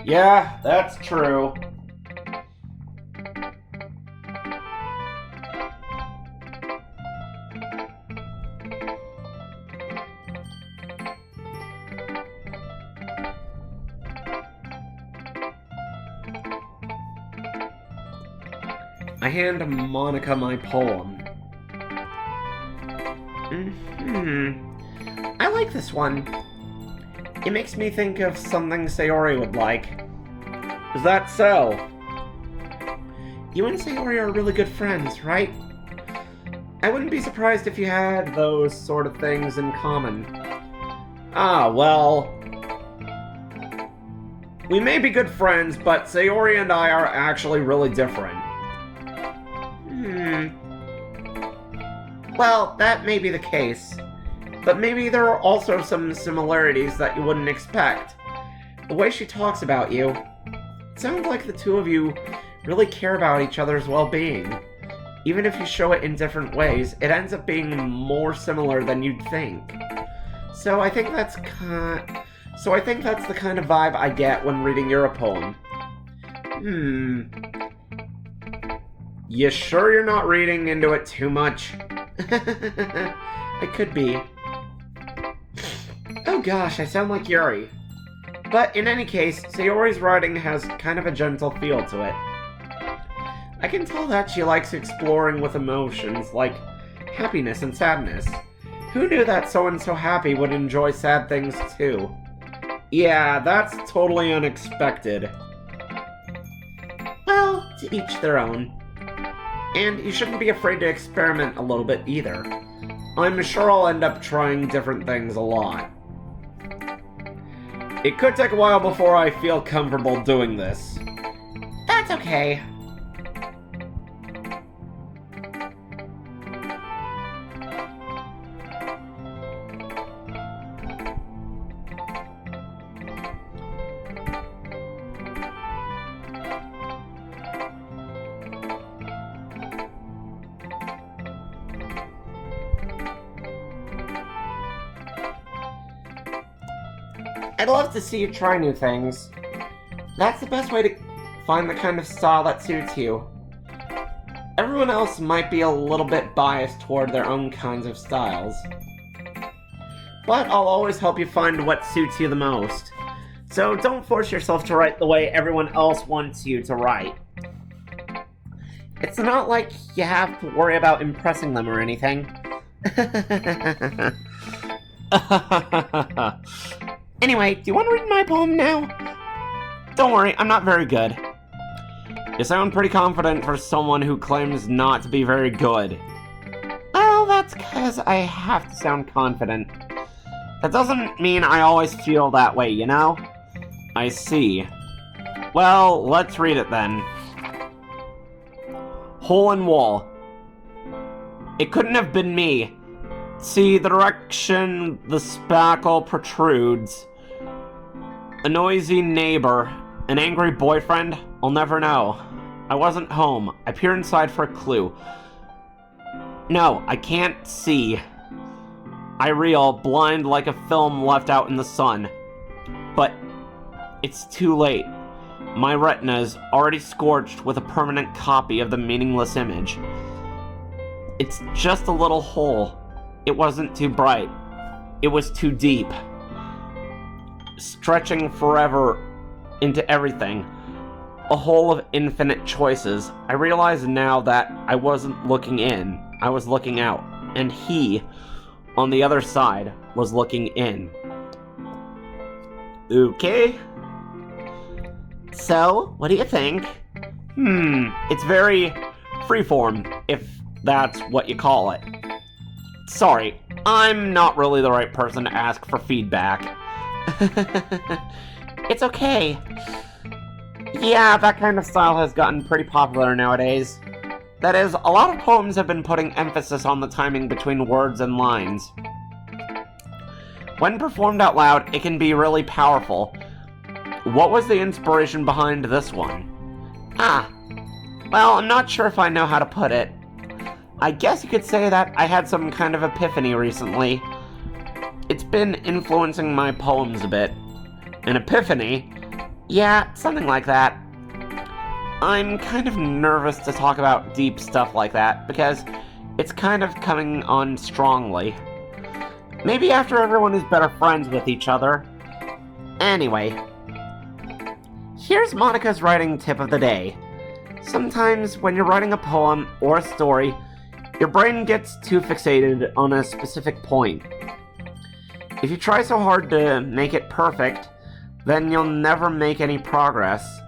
Yeah, that's true. I hand Monica my poem. I like this one. It makes me think of something Sayori would like. Is that so? You and Sayori are really good friends, right? I wouldn't be surprised if you had those sort of things in common. Ah, well... We may be good friends, but Sayori and I are actually really different. Well, that may be the case. But maybe there are also some similarities that you wouldn't expect. The way she talks about you, it sounds like the two of you really care about each other's well-being. Even if you show it in different ways, it ends up being more similar than you'd think. So I think that's the kind of vibe I get when reading your poem. You sure you're not reading into it too much? I could be. Oh gosh, I sound like Yuri. But in any case, Sayori's writing has kind of a gentle feel to it. I can tell that she likes exploring with emotions like happiness and sadness. Who knew that so-and-so happy would enjoy sad things too? Yeah, that's totally unexpected. Well, to each their own. And you shouldn't be afraid to experiment a little bit either. I'm sure I'll end up trying different things a lot. It could take a while before I feel comfortable doing this. That's okay. I'd love to see you try new things. That's the best way to find the kind of style that suits you. Everyone else might be a little bit biased toward their own kinds of styles. But I'll always help you find what suits you the most. So don't force yourself to write the way everyone else wants you to write. It's not like you have to worry about impressing them or anything. Anyway, do you want to read my poem now? Don't worry, I'm not very good. You sound pretty confident for someone who claims not to be very good. Well, that's because I have to sound confident. That doesn't mean I always feel that way, you know? I see. Well, let's read it then. Hole in wall. It couldn't have been me. See the direction the spackle protrudes. A noisy neighbor. An angry boyfriend? I'll never know. I wasn't home. I peer inside for a clue. No, I can't see. I reel, blind like a film left out in the sun. But it's too late. My retina's already scorched with a permanent copy of the meaningless image. It's just a little hole. It wasn't too bright. It was too deep. Stretching forever into everything. A hole of infinite choices. I realize now that I wasn't looking in. I was looking out. And he, on the other side, was looking in. Okay. So, what do you think? It's very freeform, if that's what you call it. Sorry, I'm not really the right person to ask for feedback. It's okay. Yeah, that kind of style has gotten pretty popular nowadays. That is, a lot of poems have been putting emphasis on the timing between words and lines. When performed out loud, it can be really powerful. What was the inspiration behind this one? Well, I'm not sure if I know how to put it. I guess you could say that I had some kind of epiphany recently. It's been influencing my poems a bit. An epiphany? Yeah, something like that. I'm kind of nervous to talk about deep stuff like that, because it's kind of coming on strongly. Maybe after everyone is better friends with each other. Anyway, here's Monica's writing tip of the day. Sometimes when you're writing a poem or a story, your brain gets too fixated on a specific point. If you try so hard to make it perfect, then you'll never make any progress.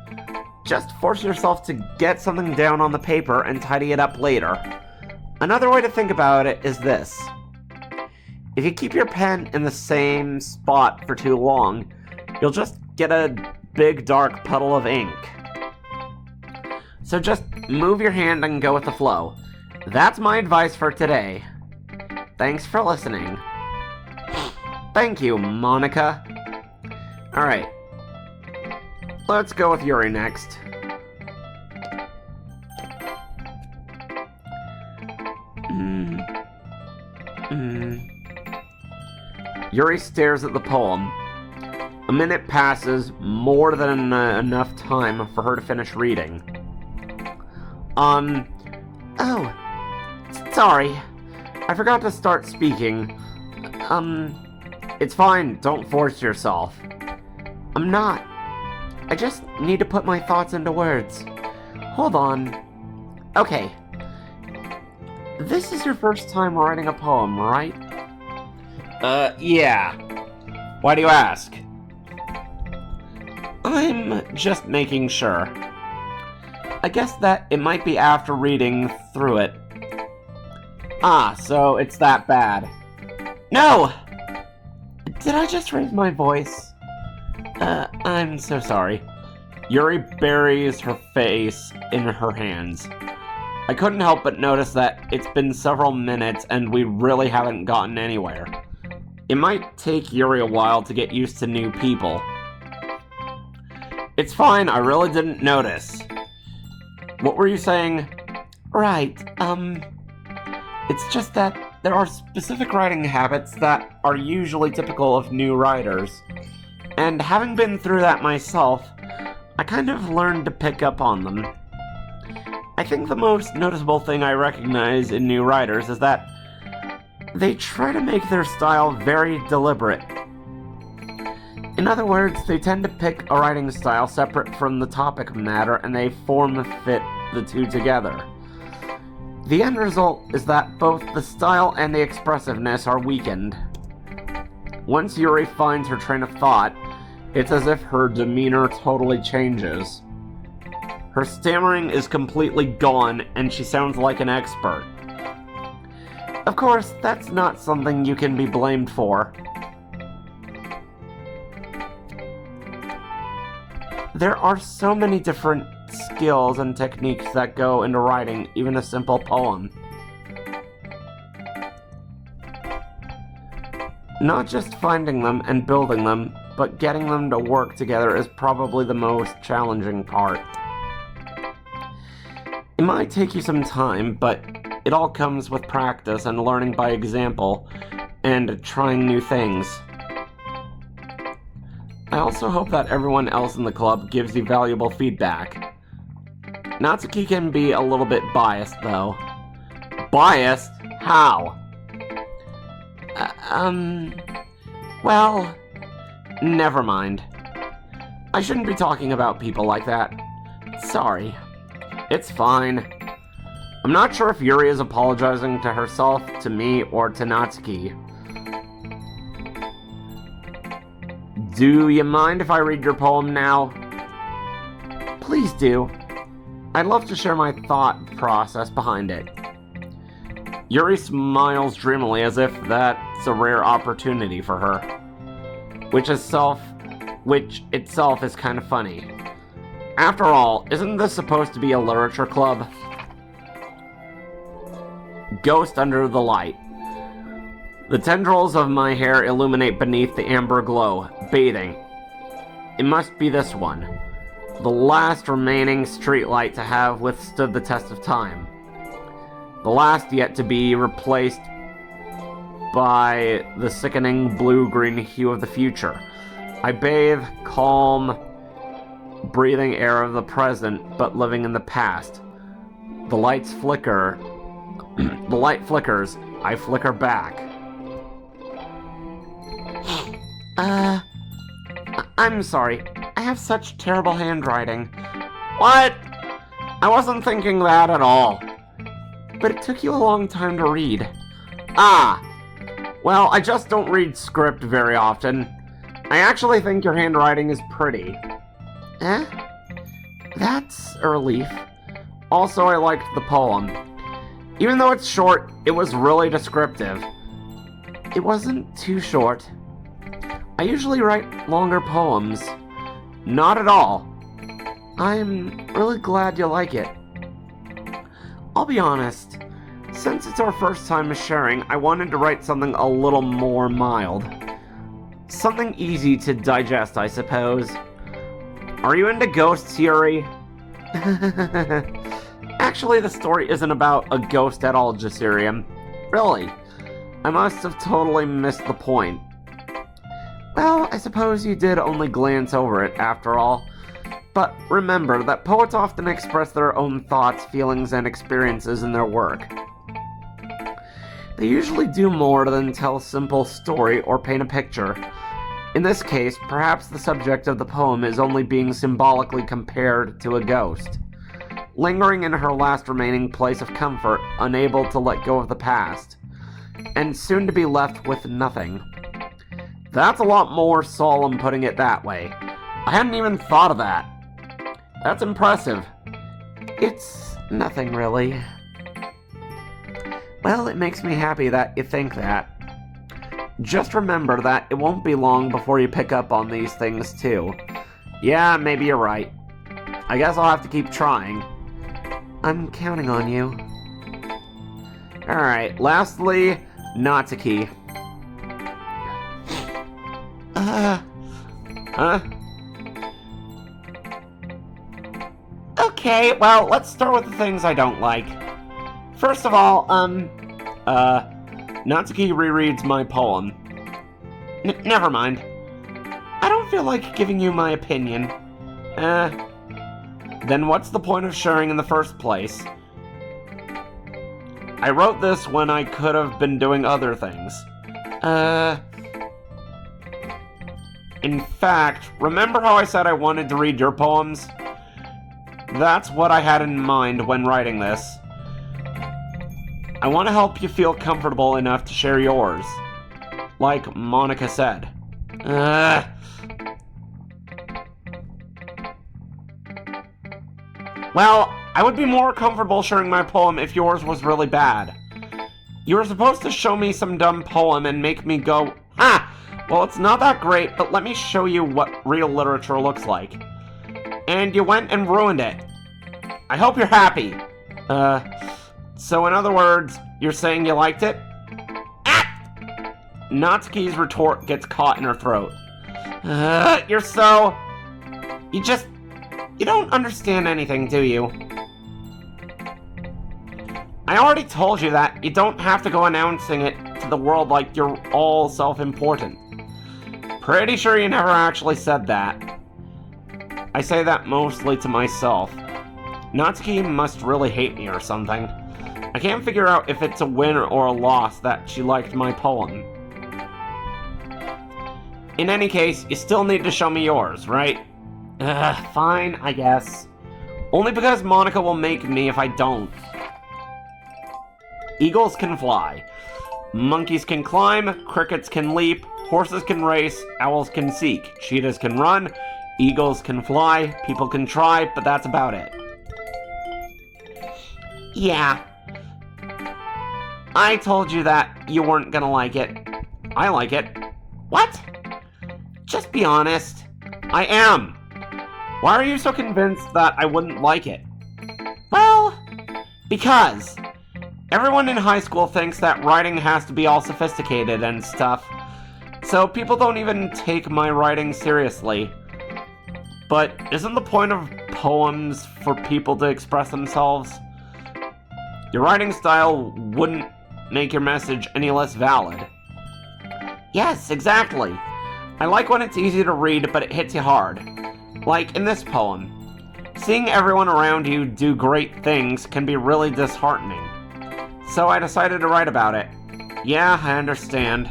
Just force yourself to get something down on the paper and tidy it up later. Another way to think about it is this. If you keep your pen in the same spot for too long, you'll just get a big dark puddle of ink. So just move your hand and go with the flow. That's my advice for today. Thanks for listening. Thank you, Monica. Alright. Let's go with Yuri next. Yuri stares at the poem. A minute passes, more than enough time for her to finish reading. Sorry. I forgot to start speaking. It's fine, don't force yourself. I'm not. I just need to put my thoughts into words. Hold on. Okay. This is your first time writing a poem, right? Yeah. Why do you ask? I'm just making sure. I guess that it might be after reading through it. Ah, so it's that bad. No! Did I just raise my voice? I'm so sorry. Yuri buries her face in her hands. I couldn't help but notice that it's been several minutes and we really haven't gotten anywhere. It might take Yuri a while to get used to new people. It's fine, I really didn't notice. What were you saying? Right, it's just that there are specific writing habits that are usually typical of new writers. And having been through that myself, I kind of learned to pick up on them. I think the most noticeable thing I recognize in new writers is that they try to make their style very deliberate. In other words, they tend to pick a writing style separate from the topic matter and they form-fit the two together. The end result is that both the style and the expressiveness are weakened. Once Yuri finds her train of thought, it's as if her demeanor totally changes. Her stammering is completely gone and she sounds like an expert. Of course, that's not something you can be blamed for. There are so many different skills and techniques that go into writing even a simple poem. Not just finding them and building them, but getting them to work together is probably the most challenging part. It might take you some time, but it all comes with practice and learning by example, and trying new things. I also hope that everyone else in the club gives you valuable feedback. Natsuki can be a little bit biased, though. Biased? How? Well, never mind. I shouldn't be talking about people like that. Sorry. It's fine. I'm not sure if Yuri is apologizing to herself, to me, or to Natsuki. Do you mind if I read your poem now? Please do. I'd love to share my thought process behind it. Yuri smiles dreamily as if that's a rare opportunity for her. Which itself is kind of funny. After all, isn't this supposed to be a literature club? Ghost under the light. The tendrils of my hair illuminate beneath the amber glow, bathing. It must be this one. The last remaining streetlight to have withstood the test of time. The last yet to be replaced by the sickening blue-green hue of the future. I bathe calm, breathing air of the present, but living in the past. The lights flicker. The light flickers. I flicker back. I'm sorry. I have such terrible handwriting. What? I wasn't thinking that at all. But it took you a long time to read. Ah. Well, I just don't read script very often. I actually think your handwriting is pretty. Eh? That's a relief. Also, I liked the poem. Even though it's short, it was really descriptive. It wasn't too short. I usually write longer poems. Not at all. I'm really glad you like it. I'll be honest. Since it's our first time sharing, I wanted to write something a little more mild. Something easy to digest, I suppose. Are you into ghosts, Yuri? Actually, the story isn't about a ghost at all, Jasirium. Really? I must have totally missed the point. Well, I suppose you did only glance over it, after all. But remember that poets often express their own thoughts, feelings, and experiences in their work. They usually do more than tell a simple story or paint a picture. In this case, perhaps the subject of the poem is only being symbolically compared to a ghost, lingering in her last remaining place of comfort, unable to let go of the past, and soon to be left with nothing. That's a lot more solemn putting it that way. I hadn't even thought of that. That's impressive. It's nothing, really. Well, it makes me happy that you think that. Just remember that it won't be long before you pick up on these things, too. Yeah, maybe you're right. I guess I'll have to keep trying. I'm counting on you. Alright, lastly, Natsuki. Huh? Okay, well, let's start with the things I don't like. First of all, Natsuki rereads my poem. Never mind. I don't feel like giving you my opinion. Then what's the point of sharing in the first place? I wrote this when I could have been doing other things. In fact, remember how I said I wanted to read your poems? That's what I had in mind when writing this. I want to help you feel comfortable enough to share yours. Like Monica said. Well, I would be more comfortable sharing my poem if yours was really bad. You were supposed to show me some dumb poem and make me go, well, it's not that great, but let me show you what real literature looks like. And you went and ruined it. I hope you're happy. So in other words, you're saying you liked it? Natsuki's retort gets caught in her throat. You're so... You don't understand anything, do you? I already told you that you don't have to go announcing it to the world like you're all self-important. Pretty sure you never actually said that. I say that mostly to myself. Natsuki must really hate me or something. I can't figure out if it's a win or a loss that she liked my poem. In any case, you still need to show me yours, right? Fine, I guess. Only because Monica will make me if I don't. Eagles can fly. Monkeys can climb. Crickets can leap. Horses can race. Owls can seek. Cheetahs can run. Eagles can fly. People can try, but that's about it. Yeah. I told you that you weren't gonna like it. I like it. What? Just be honest. I am. Why are you so convinced that I wouldn't like it? Well, because everyone in high school thinks that writing has to be all sophisticated and stuff, so people don't even take my writing seriously. But isn't the point of poems for people to express themselves? Your writing style wouldn't make your message any less valid. Yes, exactly. I like when it's easy to read, but it hits you hard. Like in this poem. Seeing everyone around you do great things can be really disheartening. So I decided to write about it. Yeah, I understand.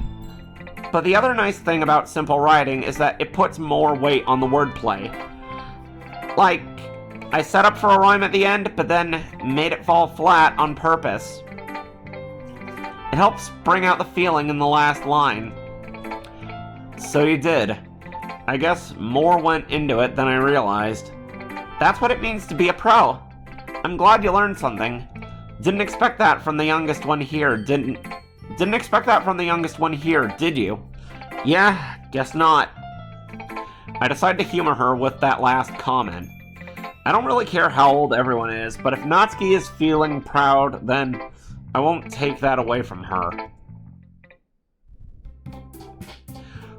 But the other nice thing about simple writing is that it puts more weight on the wordplay. Like, I set up for a rhyme at the end, but then made it fall flat on purpose. It helps bring out the feeling in the last line. So you did. I guess more went into it than I realized. That's what it means to be a pro. I'm glad you learned something. Didn't expect that from the youngest one here, didn't expect that from the youngest one here, did you? Yeah, guess not. I decided to humor her with that last comment. I don't really care how old everyone is, but if Natsuki is feeling proud, then I won't take that away from her.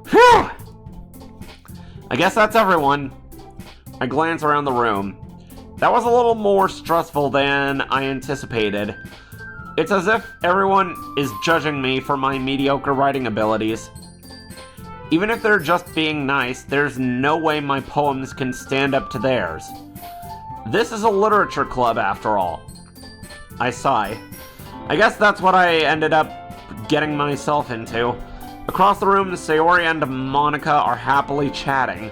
Phew! I guess that's everyone. I glance around the room. That was a little more stressful than I anticipated. It's as if everyone is judging me for my mediocre writing abilities. Even if they're just being nice, there's no way my poems can stand up to theirs. This is a literature club, after all. I sigh. I guess that's what I ended up getting myself into. Across the room, Sayori and Monica are happily chatting.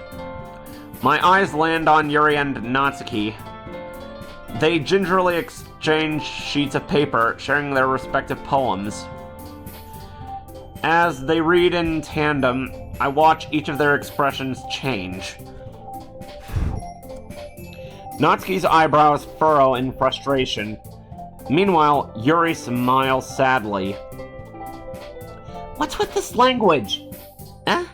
My eyes land on Yuri and Natsuki. They gingerly exchange sheets of paper, sharing their respective poems. As they read in tandem, I watch each of their expressions change. Natsuki's eyebrows furrow in frustration. Meanwhile, Yuri smiles sadly. What's with this language? Huh?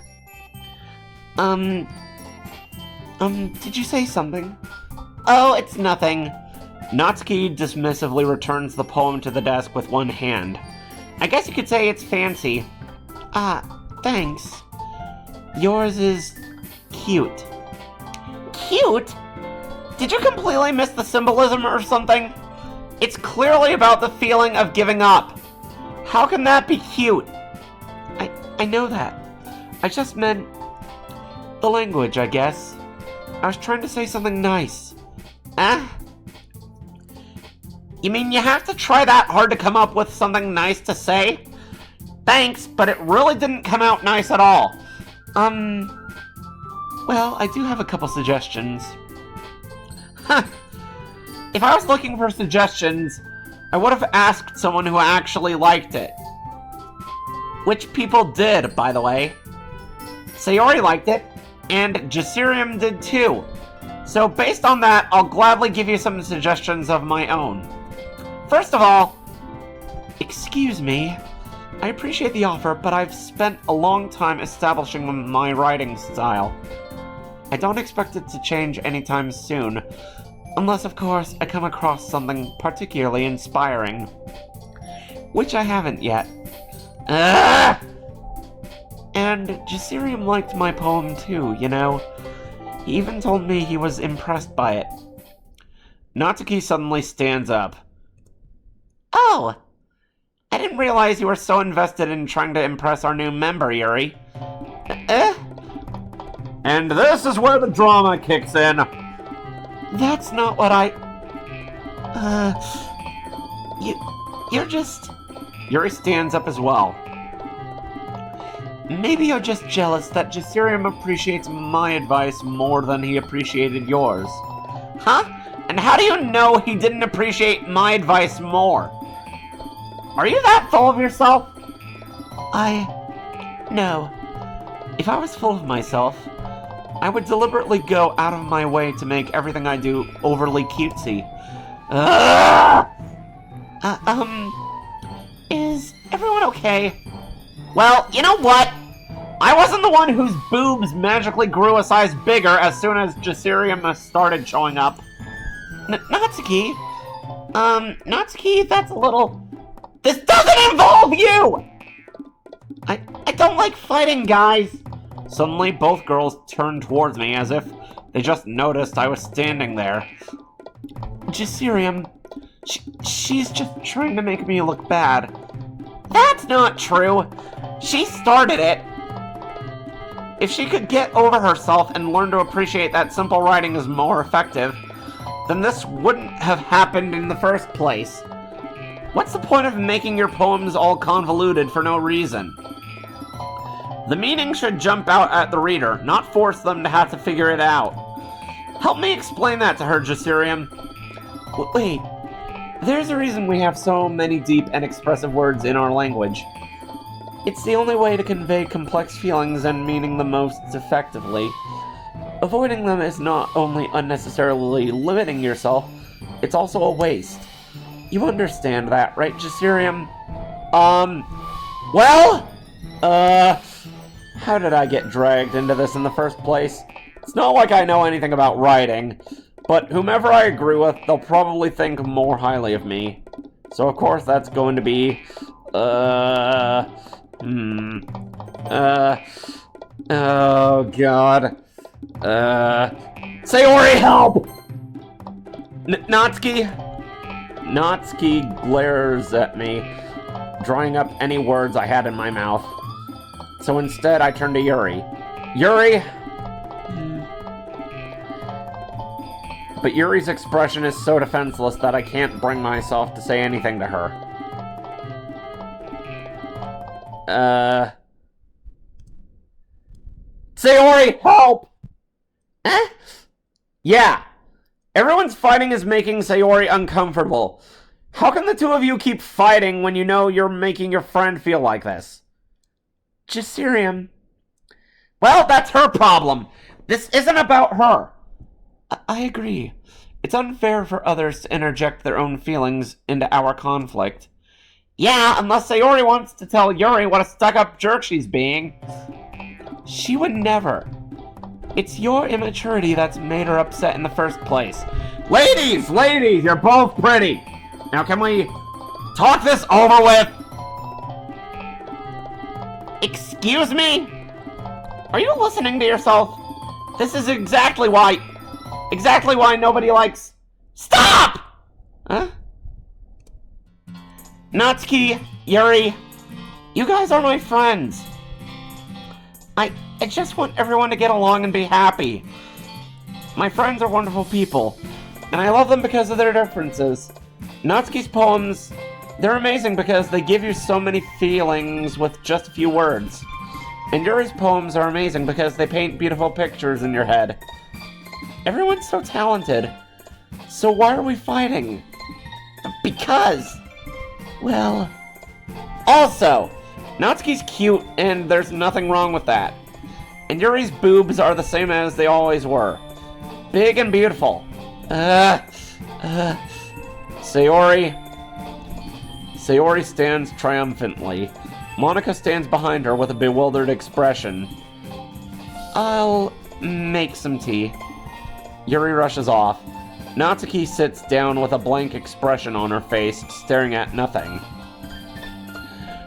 Did you say something? Oh, it's nothing. Natsuki dismissively returns the poem to the desk with one hand. I guess you could say it's fancy. Ah, thanks. Yours is cute. Cute? Did you completely miss the symbolism or something? It's clearly about the feeling of giving up. How can that be cute? I know that. I just meant the language, I guess. I was trying to say something nice. Eh? You mean you have to try that hard to come up with something nice to say? Thanks, but it really didn't come out nice at all. Well, I do have a couple suggestions. Huh. If I was looking for suggestions, I would have asked someone who actually liked it. Which people did, by the way. Sayori liked it, and Jasirium did too. So based on that, I'll gladly give you some suggestions of my own. First of all, excuse me. I appreciate the offer, but I've spent a long time establishing my writing style. I don't expect it to change anytime soon, unless, of course, I come across something particularly inspiring. Which I haven't yet. Ugh! And Jasirium liked my poem too, you know? He even told me he was impressed by it. Natsuki suddenly stands up. Oh! I didn't realize you were so invested in trying to impress our new member, Yuri. And this is where the drama kicks in. That's not what you're just... Yuri stands up as well. Maybe you're just jealous that Jasirium appreciates my advice more than he appreciated yours. Huh? And how do you know he didn't appreciate my advice more? Are you that full of yourself? No. If I was full of myself, I would deliberately go out of my way to make everything I do overly cutesy. Is everyone okay? Well, you know what? I wasn't the one whose boobs magically grew a size bigger as soon as Jasirium started showing up. Natsuki? Natsuki, that's a little... This doesn't involve you! I don't like fighting, guys. Suddenly, both girls turned towards me as if they just noticed I was standing there. Jasirium, she's just trying to make me look bad. That's not true. She started it! If she could get over herself and learn to appreciate that simple writing is more effective, then this wouldn't have happened in the first place. What's the point of making your poems all convoluted for no reason? The meaning should jump out at the reader, not force them to have to figure it out. Help me explain that to her, Jasirium. Wait, there's a reason we have so many deep and expressive words in our language. It's the only way to convey complex feelings and meaning the most effectively. Avoiding them is not only unnecessarily limiting yourself, it's also a waste. You understand that, right, Jasirium? How did I get dragged into this in the first place? It's not like I know anything about writing, but whomever I agree with, they'll probably think more highly of me. So of course that's going to be, oh god. Sayori, help! Natsuki? Natsuki glares at me, drawing up any words I had in my mouth. So instead, I turn to Yuri. Yuri? But Yuri's expression is so defenseless that I can't bring myself to say anything to her. Sayori, help! Eh? Yeah. Everyone's fighting is making Sayori uncomfortable. How can the two of you keep fighting when you know you're making your friend feel like this? Jasirium. Well, that's her problem. This isn't about her. I agree. It's unfair for others to interject their own feelings into our conflict. Yeah, unless Sayori wants to tell Yuri what a stuck-up jerk she's being. She would never. It's your immaturity that's made her upset in the first place. Ladies, you're both pretty. Now can we talk this over with? Excuse me? Are you listening to yourself? This is exactly why nobody likes... Stop! Huh? Natsuki, Yuri, you guys are my friends. I just want everyone to get along and be happy. My friends are wonderful people, and I love them because of their differences. Natsuki's poems, they're amazing because they give you so many feelings with just a few words. And Yuri's poems are amazing because they paint beautiful pictures in your head. Everyone's so talented. So why are we fighting? Because... well... Also, Natsuki's cute, and there's nothing wrong with that. And Yuri's boobs are the same as they always were. Big and beautiful. Sayori stands triumphantly. Monika stands behind her with a bewildered expression. I'll make some tea. Yuri rushes off. Natsuki sits down with a blank expression on her face, staring at nothing.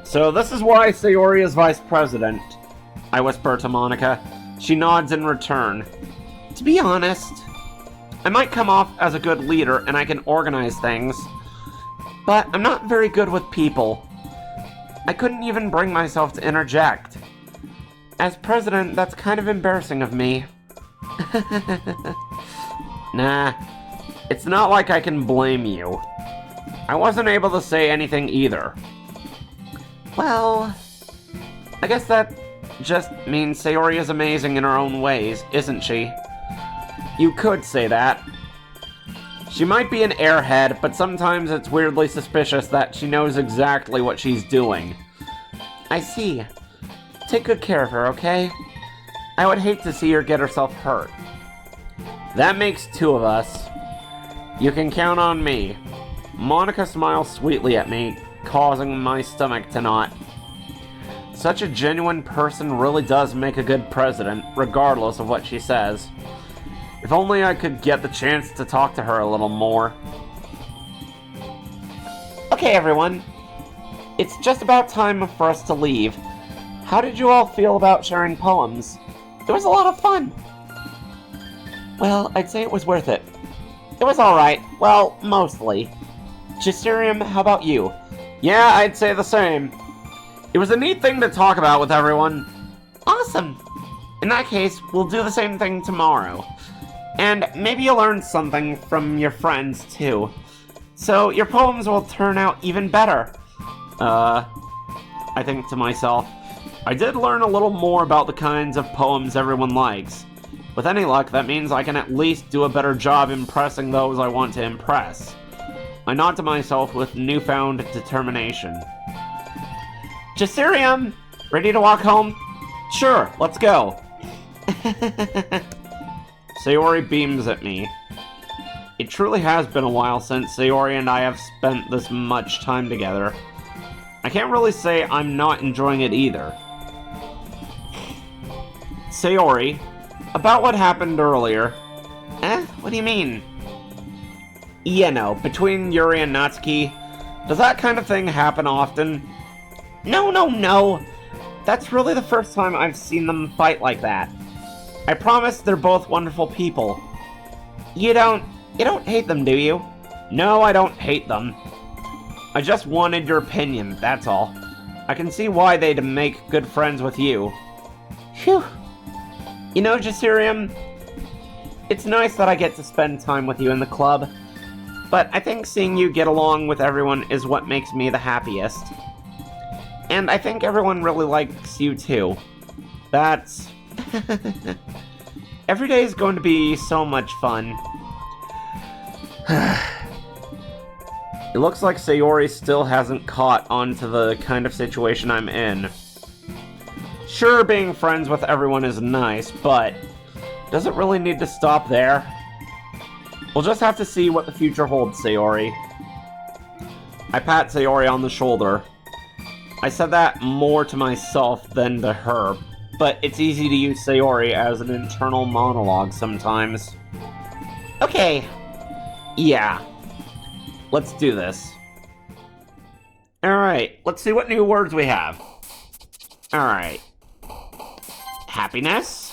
So this is why Sayori is vice president, I whisper to Monika. She nods in return. To be honest, I might come off as a good leader and I can organize things, but I'm not very good with people. I couldn't even bring myself to interject. As president, that's kind of embarrassing of me. Nah, it's not like I can blame you. I wasn't able to say anything either. Well, I guess that just means Sayori is amazing in her own ways, isn't she? You could say that. She might be an airhead, but sometimes it's weirdly suspicious that she knows exactly what she's doing. I see. Take good care of her, okay? I would hate to see her get herself hurt. That makes two of us. You can count on me. Monika smiles sweetly at me, causing my stomach to knot. Such a genuine person really does make a good president, regardless of what she says. If only I could get the chance to talk to her a little more. Okay, everyone. It's just about time for us to leave. How did you all feel about sharing poems? It was a lot of fun. Well, I'd say it was worth it. It was alright. Well, mostly. Jasirium, how about you? Yeah, I'd say the same. It was a neat thing to talk about with everyone. Awesome. In that case, we'll do the same thing tomorrow. And maybe you'll learn something from your friends, too. So your poems will turn out even better. I think to myself, I did learn a little more about the kinds of poems everyone likes. With any luck, that means I can at least do a better job impressing those I want to impress. I nod to myself with newfound determination. Jasirium, ready to walk home? Sure, let's go. Sayori beams at me. It truly has been a while since Sayori and I have spent this much time together. I can't really say I'm not enjoying it either. Sayori, about what happened earlier. What do you mean? You know, between Yuri and Natsuki, does that kind of thing happen often? No. That's really the first time I've seen them fight like that. I promise they're both wonderful people. You don't hate them, do you? No, I don't hate them. I just wanted your opinion, that's all. I can see why they'd make good friends with you. Phew. You know, Jasirium, it's nice that I get to spend time with you in the club, but I think seeing you get along with everyone is what makes me the happiest. And I think everyone really likes you too. That's... Every day is going to be so much fun. It looks like Sayori still hasn't caught on to the kind of situation I'm in. Sure, being friends with everyone is nice, but does it really need to stop there? We'll just have to see what the future holds, Sayori. I pat Sayori on the shoulder. I said that more to myself than to her, but it's easy to use Sayori as an internal monologue sometimes. Okay. Yeah. Let's do this. Alright, let's see what new words we have. Alright. Happiness.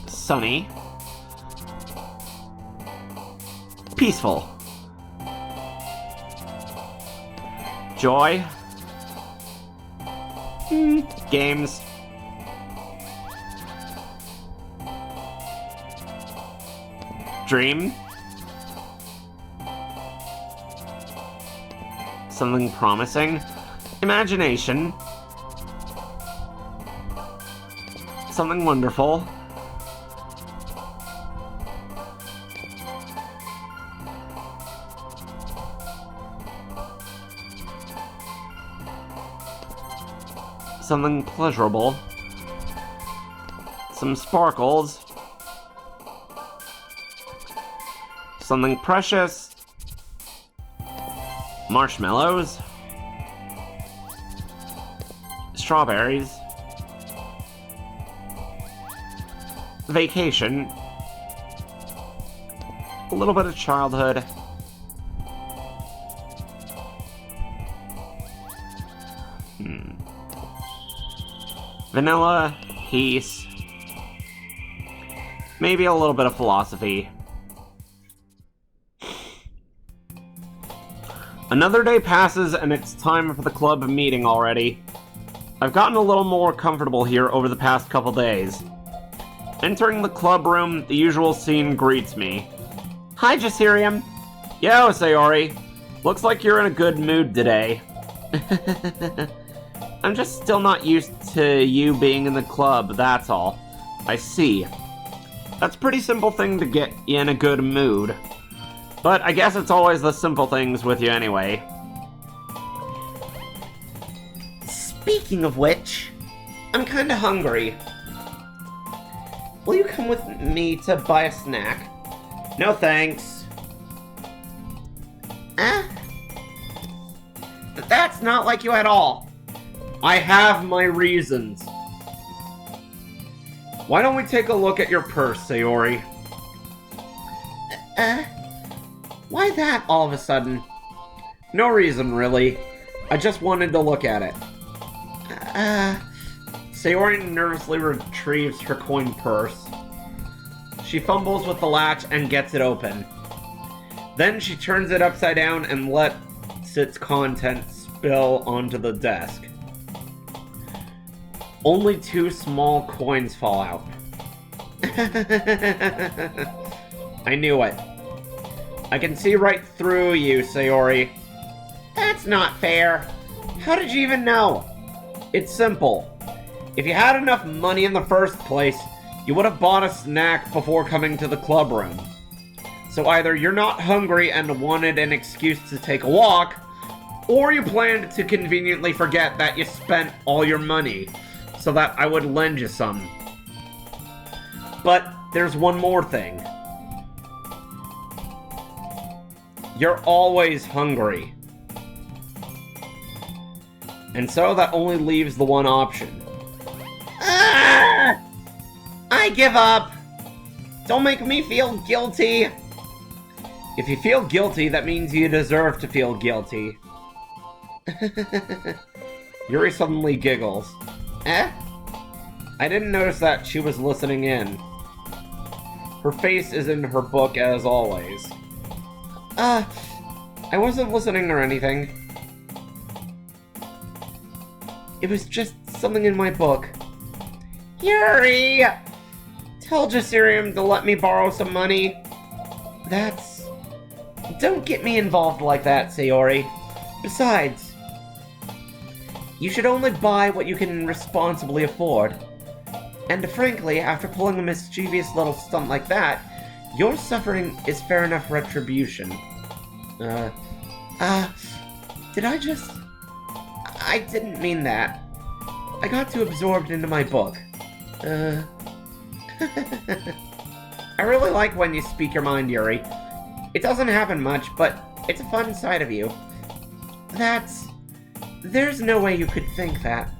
Sunny. Peaceful. Joy. Games. Dream. Something promising. Imagination. Something wonderful. Something pleasurable. Some sparkles. Something precious. Marshmallows. Strawberries. Vacation. A little bit of childhood. Vanilla. Peace. Maybe a little bit of philosophy. Another day passes and it's time for the club meeting already. I've gotten a little more comfortable here over the past couple days. Entering the club room, the usual scene greets me. Hi, Jasirium. Yo, Sayori. Looks like you're in a good mood today. I'm just still not used to you being in the club, that's all. I see. That's a pretty simple thing to get you in a good mood. But I guess it's always the simple things with you anyway. Speaking of which, I'm kinda hungry. Will you come with me to buy a snack? No thanks. That's not like you at all. I have my reasons. Why don't we take a look at your purse, Sayori? Why that all of a sudden? No reason, really. I just wanted to look at it. Sayori nervously retrieves her coin purse. She fumbles with the latch and gets it open. Then she turns it upside down and lets its contents spill onto the desk. Only 2 small coins fall out. I knew it. I can see right through you, Sayori. That's not fair. How did you even know? It's simple. If you had enough money in the first place, you would have bought a snack before coming to the club room. So either you're not hungry and wanted an excuse to take a walk, or you planned to conveniently forget that you spent all your money so that I would lend you some. But there's one more thing. You're always hungry. And so that only leaves the one option. Ah! I give up! Don't make me feel guilty! If you feel guilty, that means you deserve to feel guilty. Yuri suddenly giggles. Eh? I didn't notice that she was listening in. Her face is in her book as always. I wasn't listening or anything. It was just something in my book. Yuri! Tell Jasirium to let me borrow some money. That's... Don't get me involved like that, Sayori. Besides, you should only buy what you can responsibly afford. And frankly, after pulling a mischievous little stunt like that, your suffering is fair enough retribution. Did I just... I didn't mean that. I got too absorbed into my book. I really like when you speak your mind, Yuri. It doesn't happen much, but it's a fun side of you. There's no way you could think that.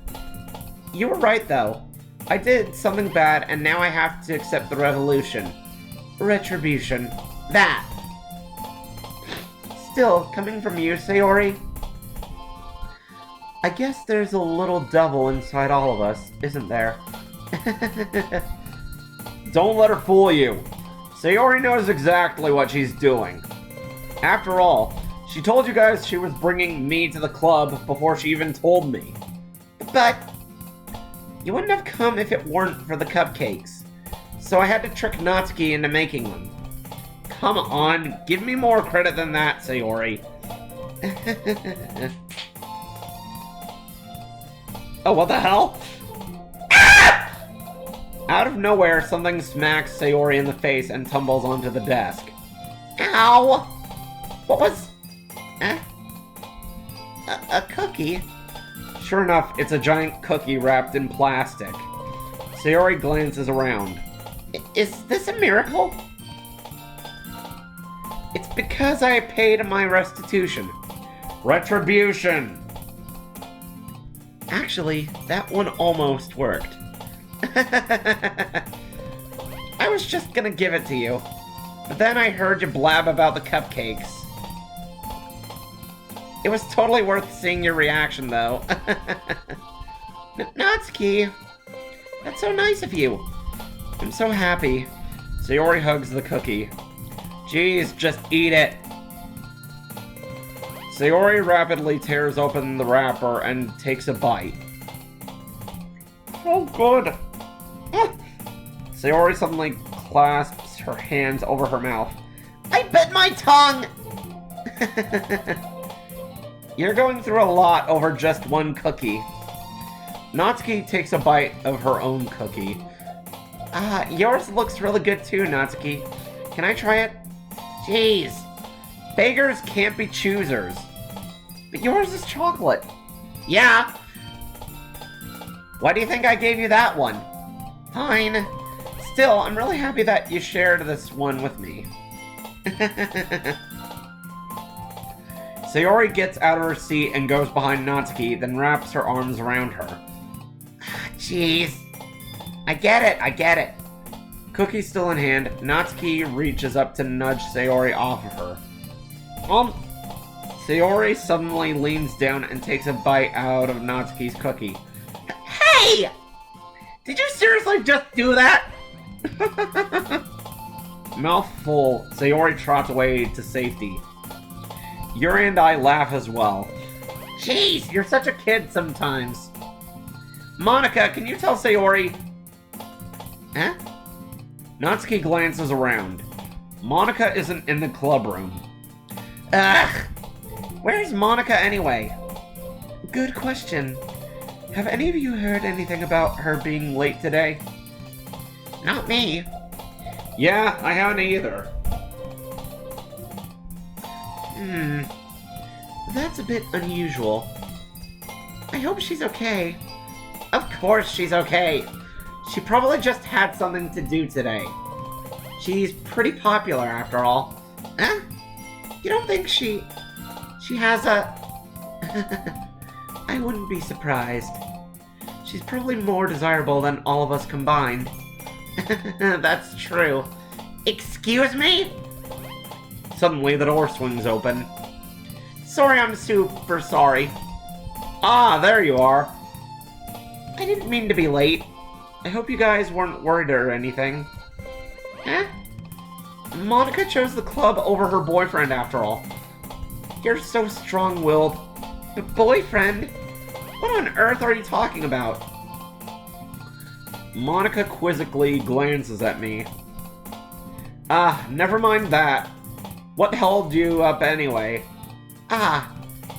You were right, though. I did something bad, and now I have to accept the revolution. Retribution. That. Still, coming from you, Sayori, I guess there's a little devil inside all of us, isn't there? Don't let her fool you. Sayori knows exactly what she's doing. After all, she told you guys she was bringing me to the club before she even told me. But you wouldn't have come if it weren't for the cupcakes. So I had to trick Natsuki into making them. Come on, give me more credit than that, Sayori. Oh, what the hell? Ah! Out of nowhere, something smacks Sayori in the face and tumbles onto the desk. Ow! What was... A cookie? Sure enough, it's a giant cookie wrapped in plastic. Sayori glances around. Is this a miracle? It's because I paid my restitution. Retribution! Actually, that one almost worked. I was just gonna give it to you, but then I heard you blab about the cupcakes. It was totally worth seeing your reaction, though. Natsuki, that's so nice of you. I'm so happy. Sayori hugs the cookie. Jeez, just eat it. Sayori rapidly tears open the wrapper and takes a bite. So good. Sayori suddenly clasps her hands over her mouth. I bit my tongue! You're going through a lot over just one cookie. Natsuki takes a bite of her own cookie. Yours looks really good too, Natsuki. Can I try it? Jeez. Beggars can't be choosers. But yours is chocolate. Yeah. Why do you think I gave you that one? Fine. Still, I'm really happy that you shared this one with me. Sayori gets out of her seat and goes behind Natsuki, then wraps her arms around her. Jeez. I get it. Cookie still in hand, Natsuki reaches up to nudge Sayori off of her. Sayori suddenly leans down and takes a bite out of Natsuki's cookie. Hey! Did you seriously just do that? Mouth full, Sayori trots away to safety. Yuri and I laugh as well. Jeez, you're such a kid sometimes. Monica, can you tell Sayori? Huh? Natsuki glances around. Monica isn't in the club room. Ugh! Where's Monica anyway? Good question. Have any of you heard anything about her being late today? Not me. Yeah, I haven't either. That's a bit unusual. I hope she's okay. Of course she's okay. She probably just had something to do today. She's pretty popular after all. Huh? You don't think she has a... I wouldn't be surprised. She's probably more desirable than all of us combined. That's true. Excuse me? Suddenly, the door swings open. Sorry, I'm super sorry. Ah, there you are. I didn't mean to be late. I hope you guys weren't worried or anything. Huh? Monica chose the club over her boyfriend after all. You're so strong-willed. A boyfriend? What on earth are you talking about? Monica quizzically glances at me. Ah, never mind that. What held you up anyway? Ah,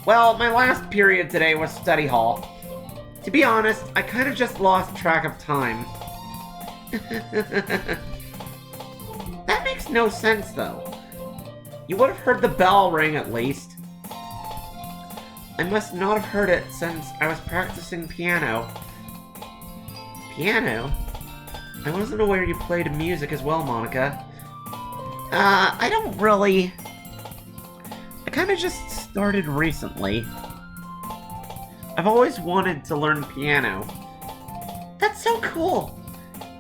well, my last period today was study hall. To be honest, I kind of just lost track of time. That makes no sense, though. You would have heard the bell ring at least. I must not have heard it since I was practicing piano. Piano? I wasn't aware you played music as well, Monica. I don't really... I kinda just started recently. I've always wanted to learn piano. That's so cool!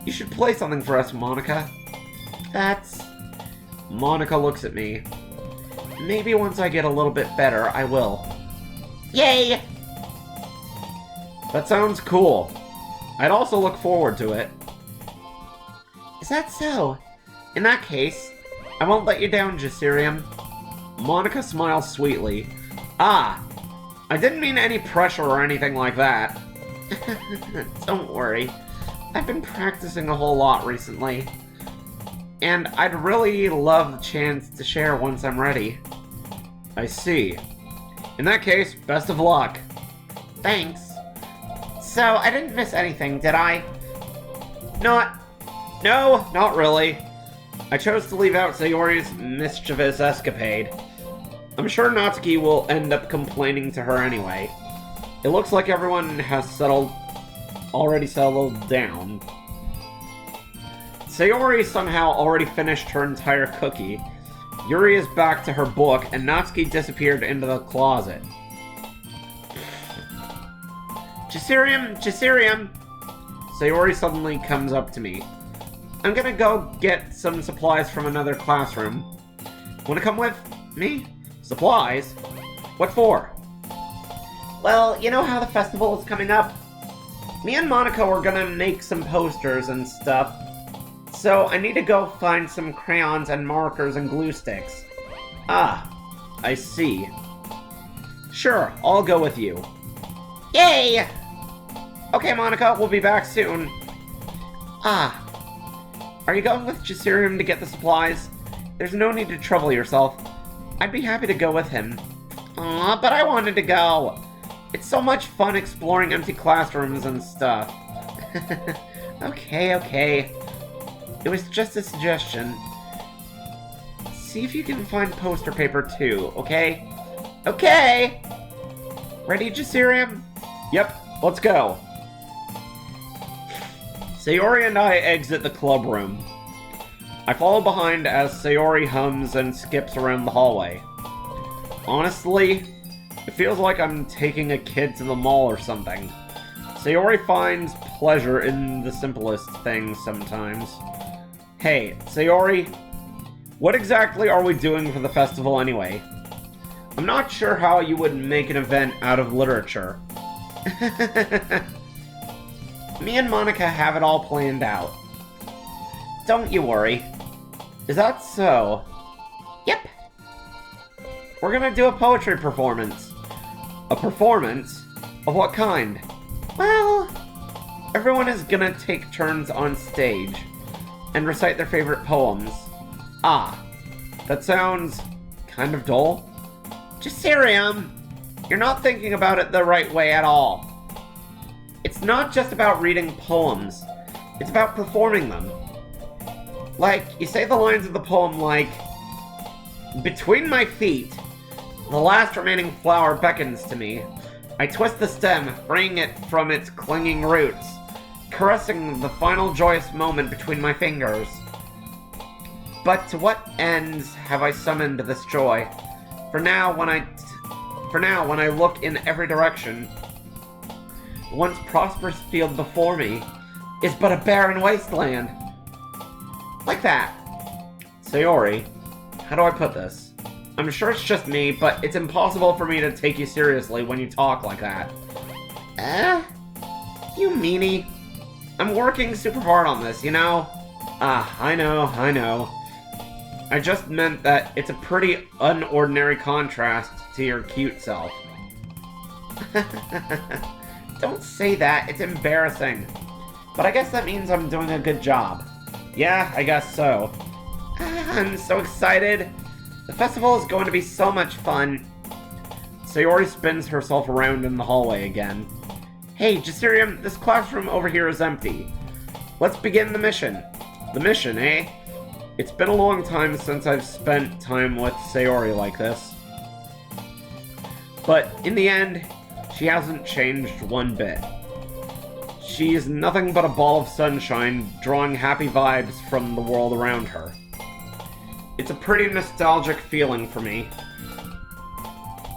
You should play something for us, Monica. That's... Monica looks at me. Maybe once I get a little bit better, I will. Yay! That sounds cool. I'd also look forward to it. Is that so? In that case, I won't let you down, Jasirium. Monica smiles sweetly. Ah, I didn't mean any pressure or anything like that. Don't worry. I've been practicing a whole lot recently. And I'd really love the chance to share once I'm ready. I see. In that case, best of luck. Thanks. So, I didn't miss anything, did I? No, not really. I chose to leave out Sayori's mischievous escapade. I'm sure Natsuki will end up complaining to her anyway. It looks like everyone has already settled down. Sayori somehow already finished her entire cookie. Yuri is back to her book, and Natsuki disappeared into the closet. Jasirium! Sayori suddenly comes up to me. I'm gonna go get some supplies from another classroom. Wanna come with me? Supplies? What for? Well, you know how the festival is coming up? Me and Monica were gonna make some posters and stuff. So I need to go find some crayons and markers and glue sticks. Ah, I see. Sure, I'll go with you. Yay! Okay, Monica, we'll be back soon. Ah. Are you going with Jasirium to get the supplies? There's no need to trouble yourself. I'd be happy to go with him. Aw, but I wanted to go. It's so much fun exploring empty classrooms and stuff. Okay. It was just a suggestion. See if you can find poster paper too, okay? Okay! Ready, Jasirium? Yep, let's go. Sayori and I exit the club room. I follow behind as Sayori hums and skips around the hallway. Honestly, it feels like I'm taking a kid to the mall or something. Sayori finds pleasure in the simplest things sometimes. Hey, Sayori, what exactly are we doing for the festival anyway? I'm not sure how you would make an event out of literature. Me and Monica have it all planned out. Don't you worry. Is that so? Yep. We're gonna do a poetry performance. A performance? Of what kind? Well, Everyone is gonna take turns on stage and recite their favorite poems. Ah, that sounds kind of dull. Jasirium, You're not thinking about it the right way at all. It's not just about reading poems, it's about performing them. Like, you say the lines of the poem like, "Between my feet, the last remaining flower beckons to me. I twist the stem, freeing it from its clinging roots, caressing the final joyous moment between my fingers. But to what ends have I summoned this joy? For now, when I look in every direction, the once prosperous field before me is but a barren wasteland." Like that. Sayori, how do I put this? I'm sure it's just me, but it's impossible for me to take you seriously when you talk like that. you meanie. I'm working super hard on this, you know? I know. I just meant that it's a pretty unordinary contrast to your cute self. Don't say that, it's embarrassing. But I guess that means I'm doing a good job. Yeah, I guess so. I'm so excited. The festival is going to be so much fun. Sayori spins herself around in the hallway again. Hey, Jasirium, this classroom over here is empty. Let's begin the mission. The mission, eh? It's been a long time since I've spent time with Sayori like this. But in the end, she hasn't changed one bit. She's nothing but a ball of sunshine, drawing happy vibes from the world around her. It's a pretty nostalgic feeling for me.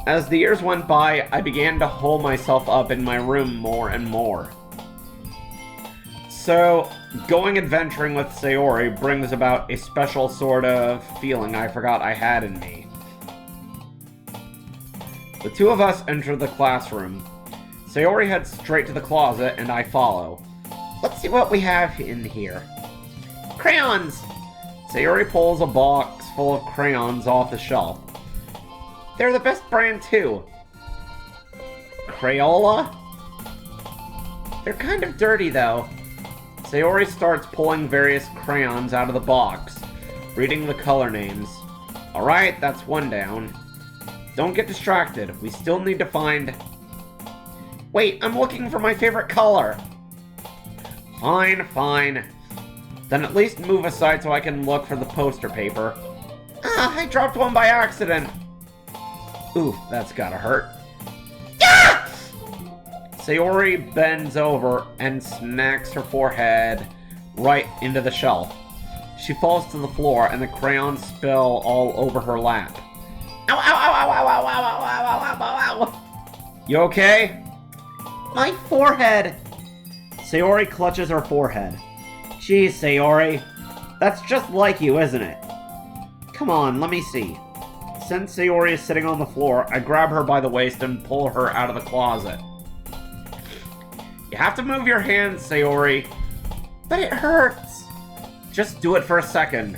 As the years went by, I began to hole myself up in my room more and more. So, going adventuring with Sayori brings about a special sort of feeling I forgot I had in me. The two of us enter the classroom. Sayori heads straight to the closet, and I follow. Let's see what we have in here. Crayons! Sayori pulls a box full of crayons off the shelf. They're the best brand, too. Crayola? They're kind of dirty, though. Sayori starts pulling various crayons out of the box, reading the color names. Alright, that's one down. Don't get distracted. We still need to find... Wait, I'm looking for my favorite color. Fine. Then at least move aside so I can look for the poster paper. I dropped one by accident. Oof, that's gotta hurt. Ah! Sayori bends over and smacks her forehead right into the shelf. She falls to the floor and the crayons spill all over her lap. Ow, ow, ow, ow, ow, ow, ow, ow, ow, ow, ow, ow. You okay? My forehead! Sayori clutches her forehead. Geez, Sayori. That's just like you, isn't it? Come on, let me see. Since Sayori is sitting on the floor, I grab her by the waist and pull her out of the closet. You have to move your hands, Sayori. But it hurts. Just do it for a second.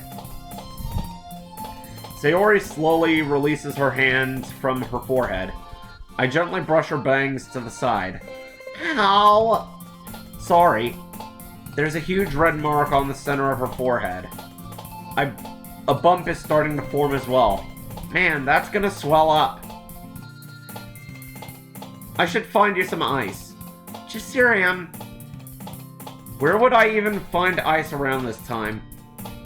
Sayori slowly releases her hands from her forehead. I gently brush her bangs to the side. Ow! Sorry. There's a huge red mark on the center of her forehead. A bump is starting to form as well. Man, that's gonna swell up. I should find you some ice. Jasirium. Where would I even find ice around this time?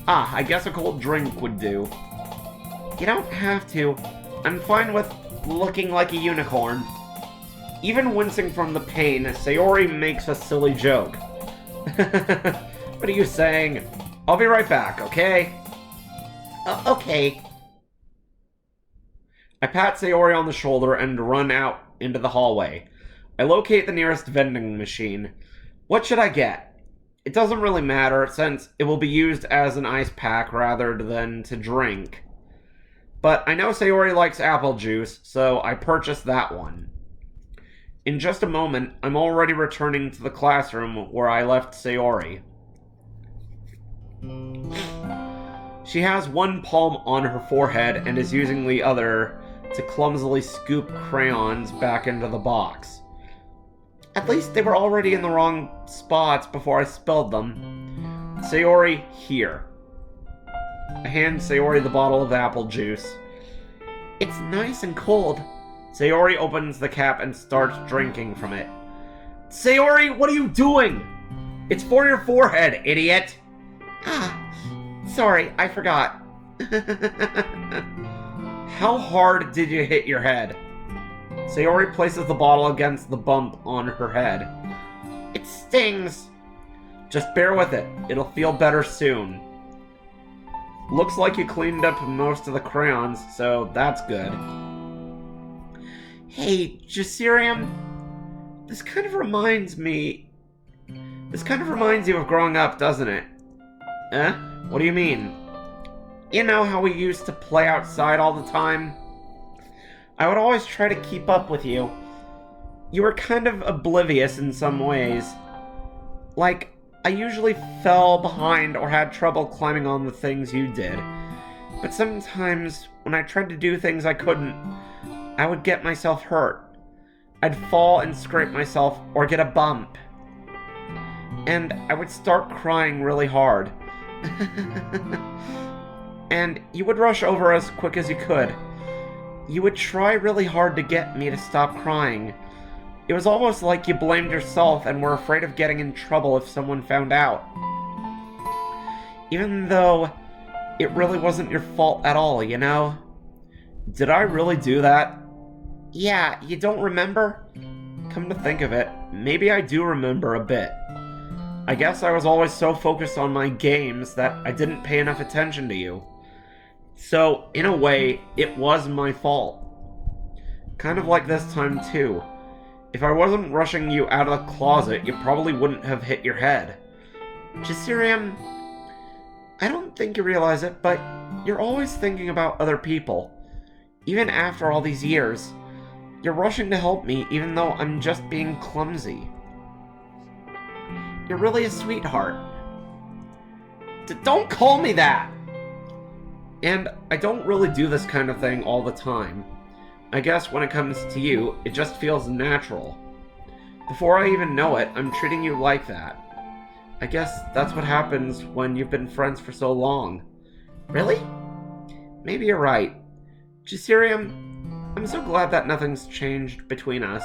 Ah, I guess a cold drink would do. You don't have to. I'm fine with looking like a unicorn. Even wincing from the pain, Sayori makes a silly joke. What are you saying? I'll be right back, okay? Okay. I pat Sayori on the shoulder and run out into the hallway. I locate the nearest vending machine. What should I get? It doesn't really matter, since it will be used as an ice pack rather than to drink. But I know Sayori likes apple juice, so I purchase that one. In just a moment, I'm already returning to the classroom where I left Sayori. She has one palm on her forehead and is using the other to clumsily scoop crayons back into the box. At least they were already in the wrong spots before I spilled them. Sayori, here. I hand Sayori the bottle of apple juice. It's nice and cold. Sayori opens the cap and starts drinking from it. Sayori, what are you doing? It's for your forehead, idiot! Ah, sorry, I forgot. How hard did you hit your head? Sayori places the bottle against the bump on her head. It stings. Just bear with it. It'll feel better soon. Looks like you cleaned up most of the crayons, so that's good. Hey, Jasirium, this kind of reminds you of growing up, doesn't it? Eh? What do you mean? You know how we used to play outside all the time? I would always try to keep up with you. You were kind of oblivious in some ways. Like, I usually fell behind or had trouble climbing on the things you did. But sometimes, when I tried to do things I couldn't, I would get myself hurt. I'd fall and scrape myself or get a bump. And I would start crying really hard. And you would rush over as quick as you could. You would try really hard to get me to stop crying. It was almost like you blamed yourself and were afraid of getting in trouble if someone found out. Even though it really wasn't your fault at all, you know? Did I really do that? Yeah, you don't remember? Come to think of it, maybe I do remember a bit. I guess I was always so focused on my games that I didn't pay enough attention to you. So, in a way, it was my fault. Kind of like this time, too. If I wasn't rushing you out of the closet, you probably wouldn't have hit your head. Jasirium, I don't think you realize it, but you're always thinking about other people. Even after all these years, you're rushing to help me even though I'm just being clumsy. You're really a sweetheart. Don't call me that! And I don't really do this kind of thing all the time. I guess when it comes to you, it just feels natural. Before I even know it, I'm treating you like that. I guess that's what happens when you've been friends for so long. Really? Maybe you're right. Jasirium, I'm so glad that nothing's changed between us.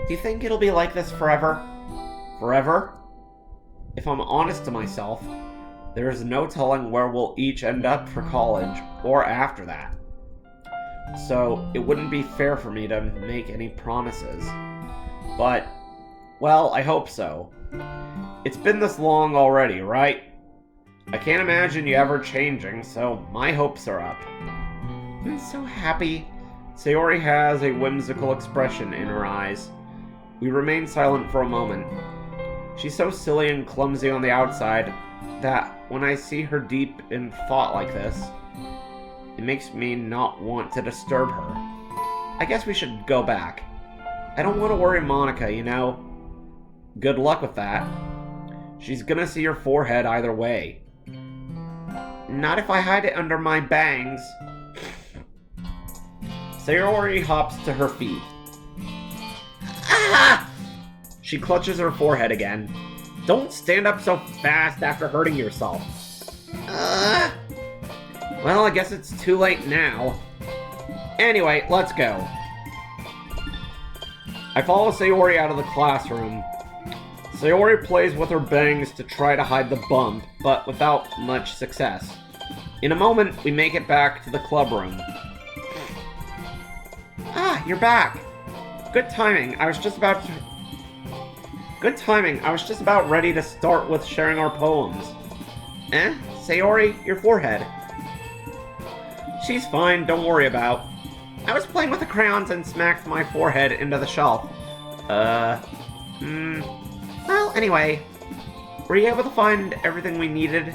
Do you think it'll be like this forever? Forever? If I'm honest to myself, there is no telling where we'll each end up for college, or after that. So, it wouldn't be fair for me to make any promises. But, well, I hope so. It's been this long already, right? I can't imagine you ever changing, so my hopes are up. I'm so happy. Sayori has a whimsical expression in her eyes. We remain silent for a moment. She's so silly and clumsy on the outside that when I see her deep in thought like this, it makes me not want to disturb her. I guess we should go back. I don't want to worry Monica, you know? Good luck with that. She's gonna see your forehead either way. Not if I hide it under my bangs. Sayori hops to her feet. Ah! She clutches her forehead again. Don't stand up so fast after hurting yourself. Well, I guess it's too late now. Anyway, let's go. I follow Sayori out of the classroom. Sayori plays with her bangs to try to hide the bump, but without much success. In a moment, we make it back to the club room. Ah, you're back. Good timing. I was just about ready to start with sharing our poems. Sayori, your forehead. She's fine, don't worry about. I was playing with the crayons and smacked my forehead into the shelf. Well, anyway, were you able to find everything we needed?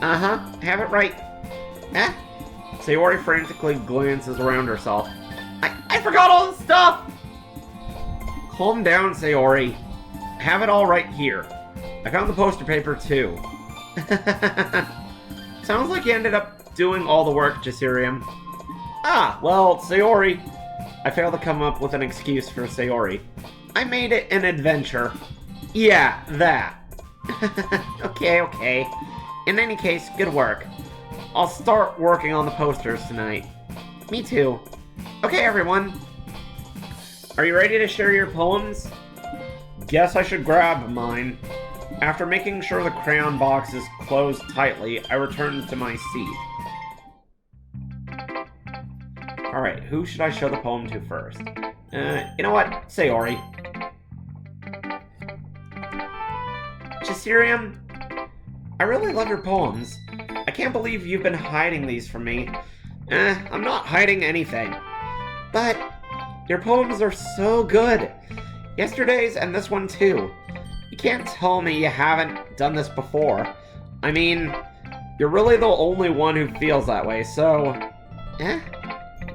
Uh-huh, have it right. Sayori frantically glances around herself. I forgot all the stuff! Calm down, Sayori. I have it all right here. I found the poster paper, too. Sounds like you ended up doing all the work, Jasirium. Ah, well, Sayori. I failed to come up with an excuse for Sayori. I made it an adventure. Yeah, that. Okay. In any case, good work. I'll start working on the posters tonight. Me too. Okay, everyone. Are you ready to share your poems? Guess I should grab mine. After making sure the crayon box is closed tightly, I return to my seat. Alright, who should I show the poem to first? You know what? Sayori. Jasirium, I really love your poems. I can't believe you've been hiding these from me. I'm not hiding anything. But your poems are so good. Yesterday's and this one too. You can't tell me you haven't done this before. I mean, you're really the only one who feels that way, so...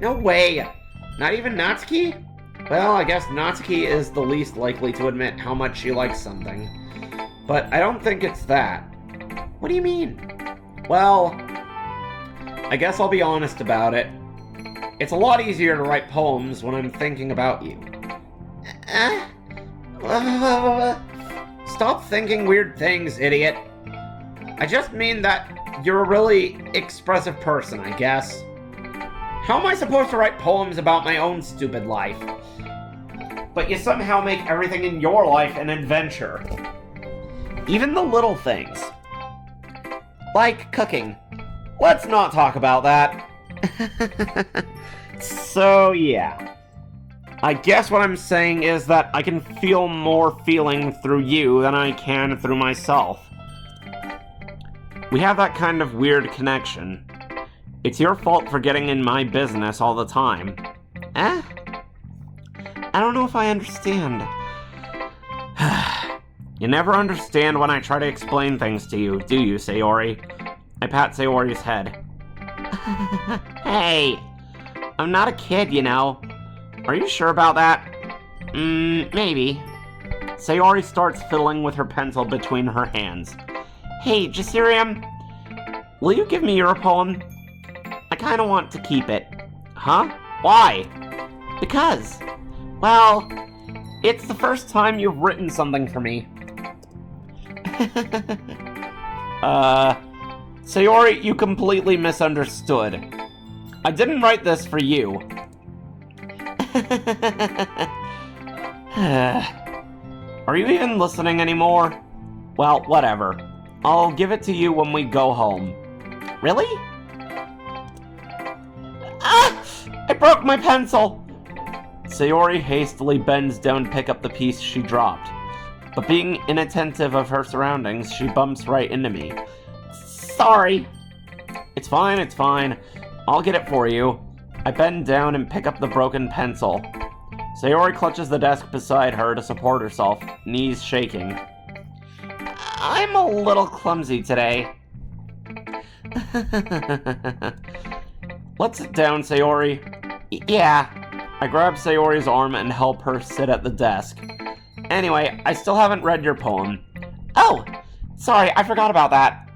No way. Not even Natsuki? Well, I guess Natsuki is the least likely to admit how much she likes something. But I don't think it's that. What do you mean? Well, I guess I'll be honest about it. It's a lot easier to write poems when I'm thinking about you. Stop thinking weird things, idiot. I just mean that you're a really expressive person, I guess. How am I supposed to write poems about my own stupid life? But you somehow make everything in your life an adventure. Even the little things. Like cooking. Let's not talk about that. So, yeah. I guess what I'm saying is that I can feel more feeling through you than I can through myself. We have that kind of weird connection. It's your fault for getting in my business all the time. I don't know if I understand. You never understand when I try to explain things to you, do you, Sayori? I pat Sayori's head. Hey, I'm not a kid, you know. Are you sure about that? Maybe. Sayori starts fiddling with her pencil between her hands. Hey, Jasirium, will you give me your poem? I kinda want to keep it. Huh? Why? Because, well, it's the first time you've written something for me. Sayori, you completely misunderstood. I didn't write this for you. Are you even listening anymore? Well, whatever. I'll give it to you when we go home. Really? I broke my pencil! Sayori hastily bends down to pick up the piece she dropped. But being inattentive of her surroundings, she bumps right into me. Sorry. It's fine. I'll get it for you. I bend down and pick up the broken pencil. Sayori clutches the desk beside her to support herself, knees shaking. I'm a little clumsy today. Let's sit down, Sayori. Yeah. I grab Sayori's arm and help her sit at the desk. Anyway, I still haven't read your poem. Oh! Sorry, I forgot about that.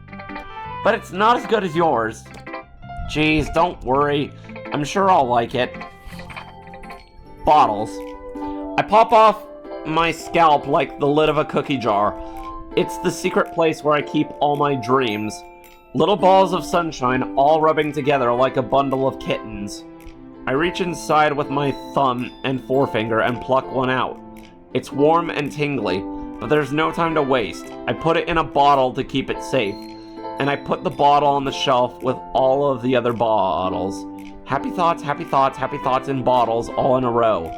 But it's not as good as yours. Jeez, don't worry. I'm sure I'll like it. Bottles. I pop off my scalp like the lid of a cookie jar. It's the secret place where I keep all my dreams. Little balls of sunshine all rubbing together like a bundle of kittens. I reach inside with my thumb and forefinger and pluck one out. It's warm and tingly, but there's no time to waste. I put it in a bottle to keep it safe, and I put the bottle on the shelf with all of the other bottles. Happy thoughts in bottles all in a row.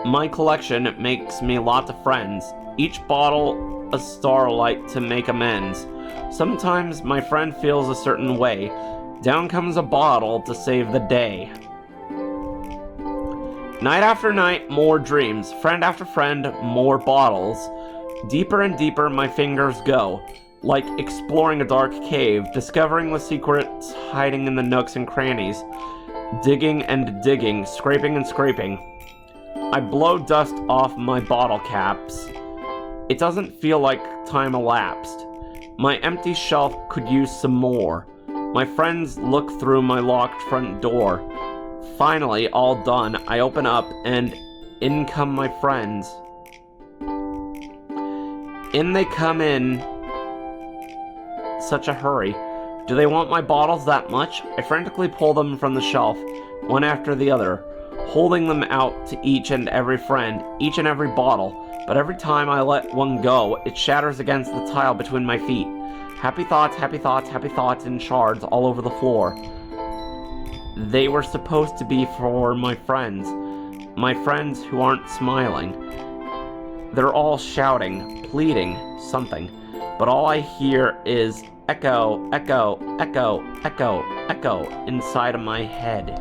My collection makes me lots of friends. Each bottle a starlight to make amends. Sometimes my friend feels a certain way. Down comes a bottle to save the day. Night after night, more dreams. Friend after friend, more bottles. Deeper and deeper my fingers go. Like exploring a dark cave, discovering the secrets hiding in the nooks and crannies. Digging and digging, scraping and scraping. I blow dust off my bottle caps. It doesn't feel like time elapsed. My empty shelf could use some more. My friends look through my locked front door. Finally, all done, I open up and in come my friends. In they come in such a hurry. Do they want my bottles that much? I frantically pull them from the shelf, one after the other, holding them out to each and every friend, each and every bottle, but every time I let one go, it shatters against the tile between my feet. Happy thoughts, happy thoughts, happy thoughts in shards all over the floor. They were supposed to be for my friends who aren't smiling. They're all shouting, pleading, something, but all I hear is echo, echo, echo, echo, echo inside of my head.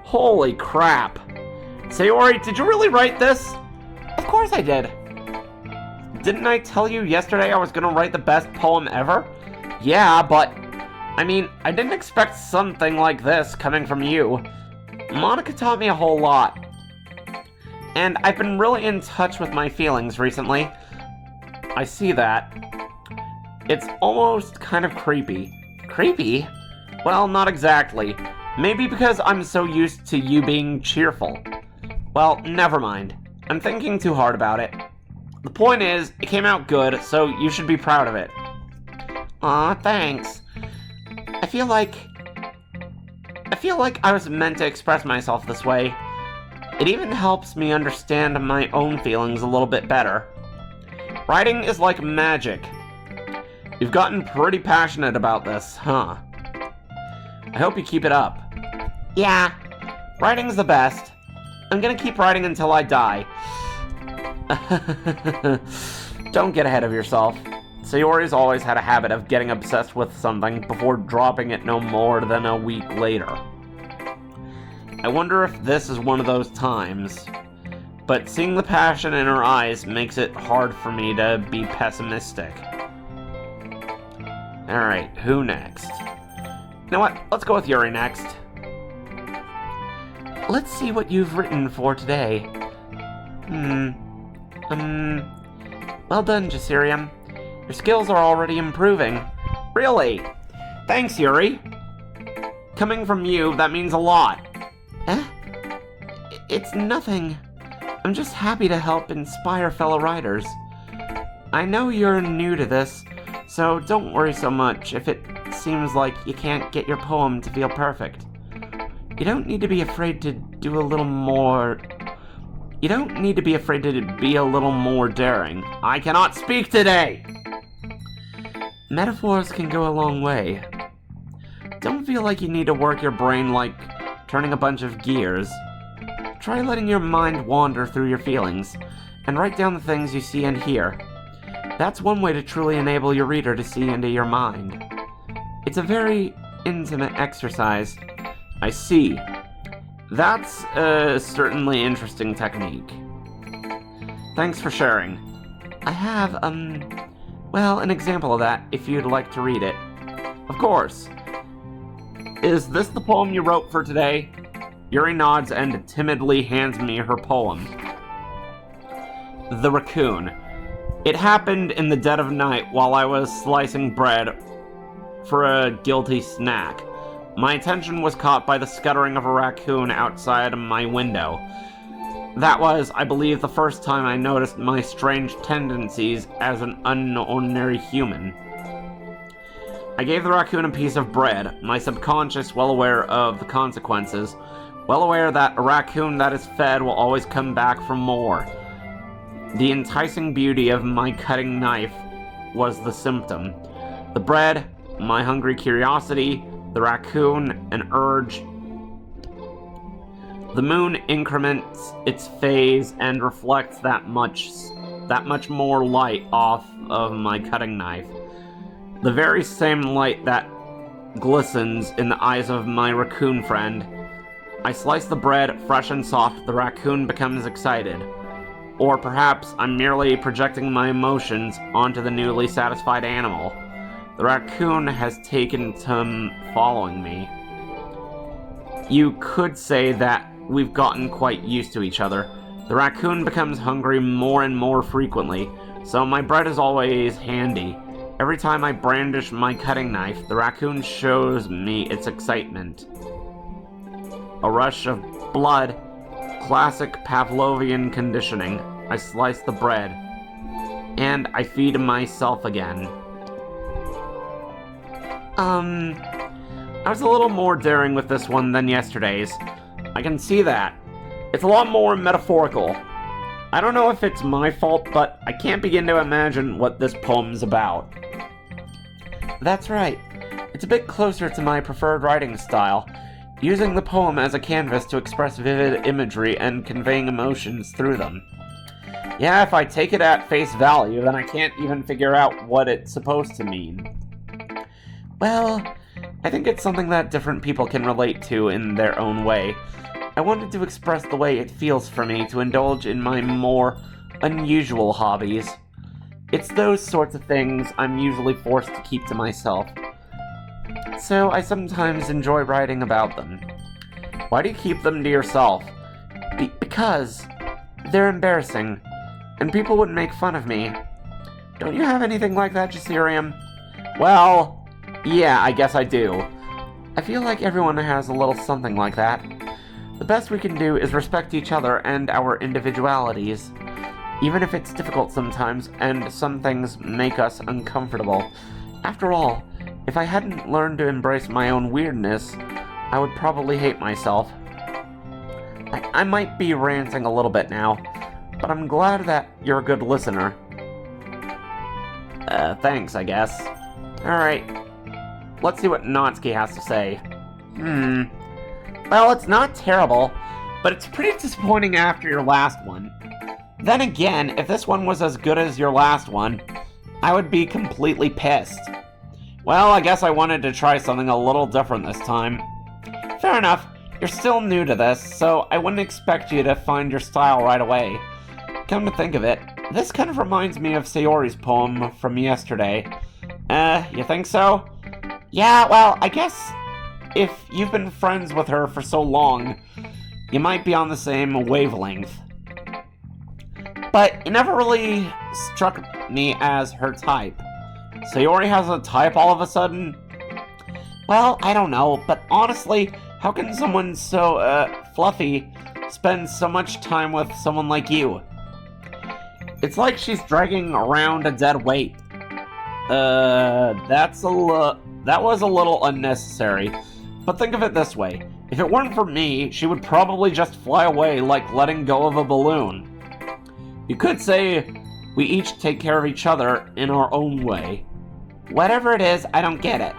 Holy crap! Sayori, did you really write this? Of course I did. Didn't I tell you yesterday I was gonna write the best poem ever? Yeah, but I mean, I didn't expect something like this coming from you. Monica taught me a whole lot. And I've been really in touch with my feelings recently. I see that. It's almost kind of creepy. Creepy? Well, not exactly. Maybe because I'm so used to you being cheerful. Well, never mind. I'm thinking too hard about it. The point is, it came out good, so you should be proud of it. Aw, thanks. I feel like I was meant to express myself this way. It even helps me understand my own feelings a little bit better. Writing is like magic. You've gotten pretty passionate about this, huh? I hope you keep it up. Yeah, writing's the best. I'm gonna keep writing until I die. Don't get ahead of yourself. Sayori's always had a habit of getting obsessed with something before dropping it no more than a week later. I wonder if this is one of those times. But seeing the passion in her eyes makes it hard for me to be pessimistic. Alright, who next? You know what? Let's go with Yuri next. Let's see what you've written for today. Well done, Jasirium. Your skills are already improving. Really? Thanks, Yuri. Coming from you, that means a lot. It's nothing. I'm just happy to help inspire fellow writers. I know you're new to this, so don't worry so much if it seems like you can't get your poem to feel perfect. You don't need to be afraid to do a little more... You don't need to be afraid to be a little more daring. I cannot speak today! Metaphors can go a long way. Don't feel like you need to work your brain like turning a bunch of gears. Try letting your mind wander through your feelings, and write down the things you see and hear. That's one way to truly enable your reader to see into your mind. It's a very intimate exercise. I see. That's a certainly interesting technique. Thanks for sharing. I have, well, an example of that, if you'd like to read it. Of course. Is this the poem you wrote for today? Yuri nods and timidly hands me her poem. The Raccoon. It happened in the dead of night while I was slicing bread for a guilty snack. My attention was caught by the scuttering of a raccoon outside of my window. That was, I believe, the first time I noticed my strange tendencies as an unordinary human. I gave the raccoon a piece of bread, my subconscious well aware of the consequences, well aware that a raccoon that is fed will always come back for more. The enticing beauty of my cutting knife was the symptom. The bread, my hungry curiosity, the raccoon, an urge. The moon increments its phase and reflects that much more light off of my cutting knife. The very same light that glistens in the eyes of my raccoon friend. I slice the bread, fresh and soft, the raccoon becomes excited. Or perhaps I'm merely projecting my emotions onto the newly satisfied animal. The raccoon has taken to following me. You could say that we've gotten quite used to each other. The raccoon becomes hungry more and more frequently, so my bread is always handy. Every time I brandish my cutting knife, the raccoon shows me its excitement. A rush of blood, classic Pavlovian conditioning. I slice the bread, and I feed myself again. I was a little more daring with this one than yesterday's. I can see that. It's a lot more metaphorical. I don't know if it's my fault, but I can't begin to imagine what this poem's about. That's right. It's a bit closer to my preferred writing style, using the poem as a canvas to express vivid imagery and conveying emotions through them. Yeah, if I take it at face value, then I can't even figure out what it's supposed to mean. Well, I think it's something that different people can relate to in their own way. I wanted to express the way it feels for me to indulge in my more unusual hobbies. It's those sorts of things I'm usually forced to keep to myself. So I sometimes enjoy writing about them. Why do you keep them to yourself? Because they're embarrassing, and people would make fun of me. Don't you have anything like that, Jasirium? Well, yeah, I guess I do. I feel like everyone has a little something like that. The best we can do is respect each other and our individualities, even if it's difficult sometimes and some things make us uncomfortable. After all, if I hadn't learned to embrace my own weirdness, I would probably hate myself. I might be ranting a little bit now, but I'm glad that you're a good listener. Thanks, I guess. Alright, let's see what Natsuki has to say. Well, it's not terrible, but it's pretty disappointing after your last one. Then again, if this one was as good as your last one, I would be completely pissed. Well, I guess I wanted to try something a little different this time. Fair enough, you're still new to this, so I wouldn't expect you to find your style right away. Come to think of it, this kind of reminds me of Sayori's poem from yesterday. You think so? Yeah, well, I guess if you've been friends with her for so long, you might be on the same wavelength. But it never really struck me as her type. Sayori has a type all of a sudden? Well, I don't know, but honestly, how can someone so, fluffy spend so much time with someone like you? It's like she's dragging around a dead weight. That was a little unnecessary. But think of it this way. If it weren't for me, she would probably just fly away like letting go of a balloon. You could say we each take care of each other in our own way. Whatever it is, I don't get it.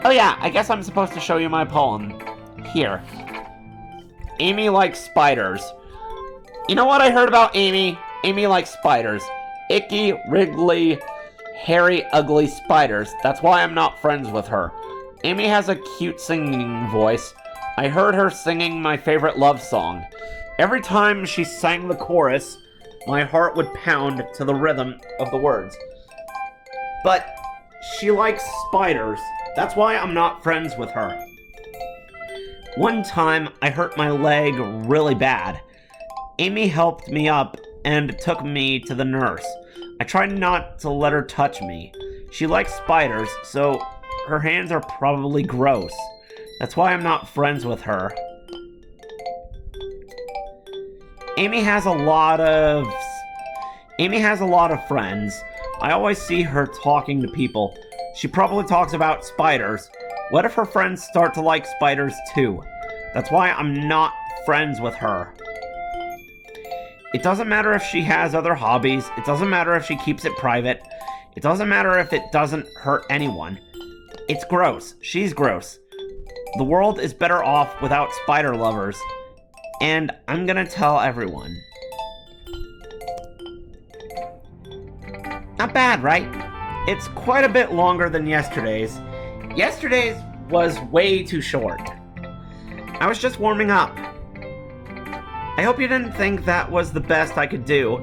Oh yeah, I guess I'm supposed to show you my poem. Here. Amy likes spiders. You know what I heard about Amy? Amy likes spiders. Icky, wriggly, hairy, ugly spiders. That's why I'm not friends with her. Amy has a cute singing voice. I heard her singing my favorite love song. Every time she sang the chorus, my heart would pound to the rhythm of the words. But she likes spiders. That's why I'm not friends with her. One time, I hurt my leg really bad. Amy helped me up and took me to the nurse. I tried not to let her touch me. She likes spiders, so her hands are probably gross. That's why I'm not friends with her. Amy has a lot of friends. I always see her talking to people. She probably talks about spiders. What if her friends start to like spiders too? That's why I'm not friends with her. It doesn't matter if she has other hobbies. It doesn't matter if she keeps it private. It doesn't matter if it doesn't hurt anyone. It's gross. She's gross. The world is better off without spider lovers. And I'm gonna tell everyone. Not bad, right? It's quite a bit longer than yesterday's. Yesterday's was way too short. I was just warming up. I hope you didn't think that was the best I could do.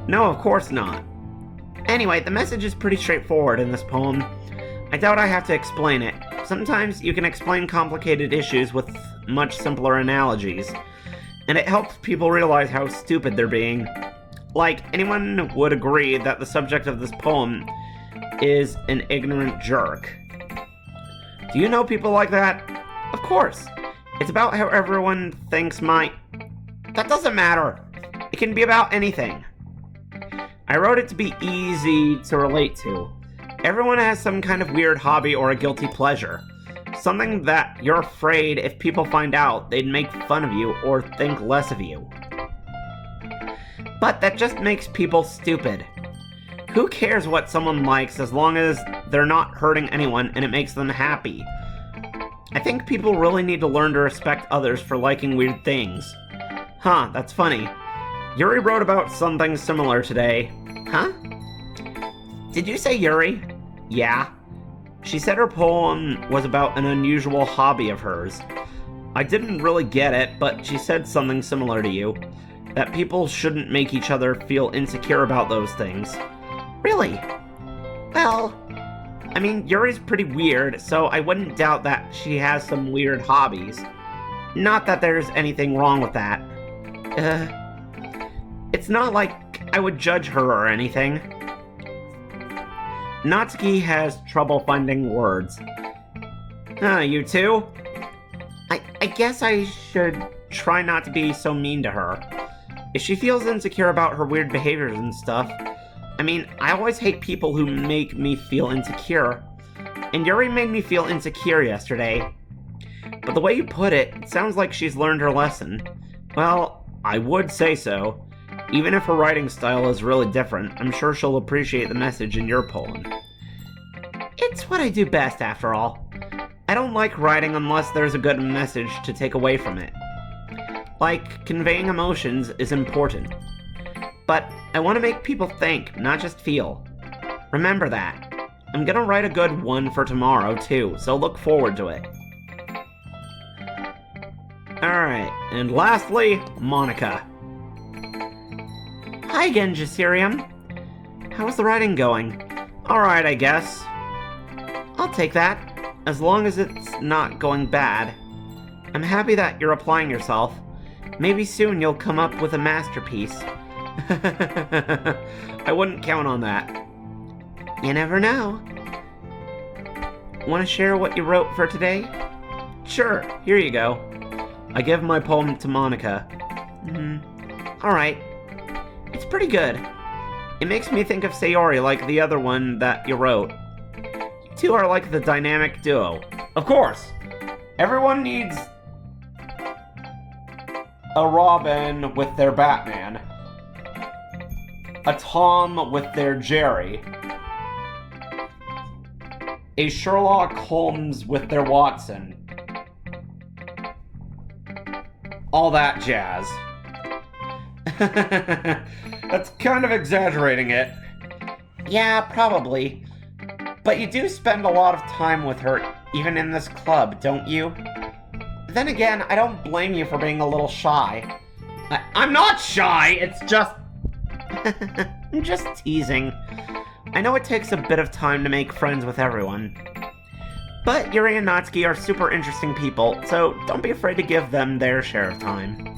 No, of course not. Anyway, the message is pretty straightforward in this poem. I doubt I have to explain it. Sometimes you can explain complicated issues with much simpler analogies. and it helps people realize how stupid they're being. Like, anyone would agree that the subject of this poem is an ignorant jerk. Do you know people like that? Of course. It's about how everyone thinks That doesn't matter. It can be about anything. I wrote it to be easy to relate to. Everyone has some kind of weird hobby or a guilty pleasure. Something that you're afraid if people find out, they'd make fun of you or think less of you. But that just makes people stupid. Who cares what someone likes as long as they're not hurting anyone and it makes them happy? I think people really need to learn to respect others for liking weird things. Huh, that's funny. Yuri wrote about something similar today. Huh? Did you say Yuri? Yeah. She said her poem was about an unusual hobby of hers. I didn't really get it, but she said something similar to you. That people shouldn't make each other feel insecure about those things. Really? Well, I mean, Yuri's pretty weird, so I wouldn't doubt that she has some weird hobbies. Not that there's anything wrong with that. It's not like I would judge her or anything. Natsuki has trouble finding words. You too? I guess I should try not to be so mean to her. If she feels insecure about her weird behaviors and stuff, I mean, I always hate people who make me feel insecure. And Yuri made me feel insecure yesterday. But the way you put it, it sounds like she's learned her lesson. Well, I would say so. Even if her writing style is really different, I'm sure she'll appreciate the message in your poem. It's what I do best, after all. I don't like writing unless there's a good message to take away from it. Like, conveying emotions is important. But I want to make people think, not just feel. Remember that. I'm gonna write a good one for tomorrow, too, so look forward to it. Alright, and lastly, Monica. Hi again, Jasirium. How's the writing going? Alright, I guess. I'll take that, as long as it's not going bad. I'm happy that you're applying yourself. Maybe soon you'll come up with a masterpiece. I wouldn't count on that. You never know. Want to share what you wrote for today? Sure, here you go. I give my poem to Monica. Alright. It's pretty good. It makes me think of Sayori like the other one that you wrote. You two are like the dynamic duo. Of course! Everyone needs a Robin with their Batman. A Tom with their Jerry. A Sherlock Holmes with their Watson. All that jazz. That's kind of exaggerating it. Yeah, probably. But you do spend a lot of time with her, even in this club, don't you? Then again, I don't blame you for being a little shy. I'm not shy, it's just... I'm just teasing. I know it takes a bit of time to make friends with everyone. But Yuri and Natsuki are super interesting people, so don't be afraid to give them their share of time.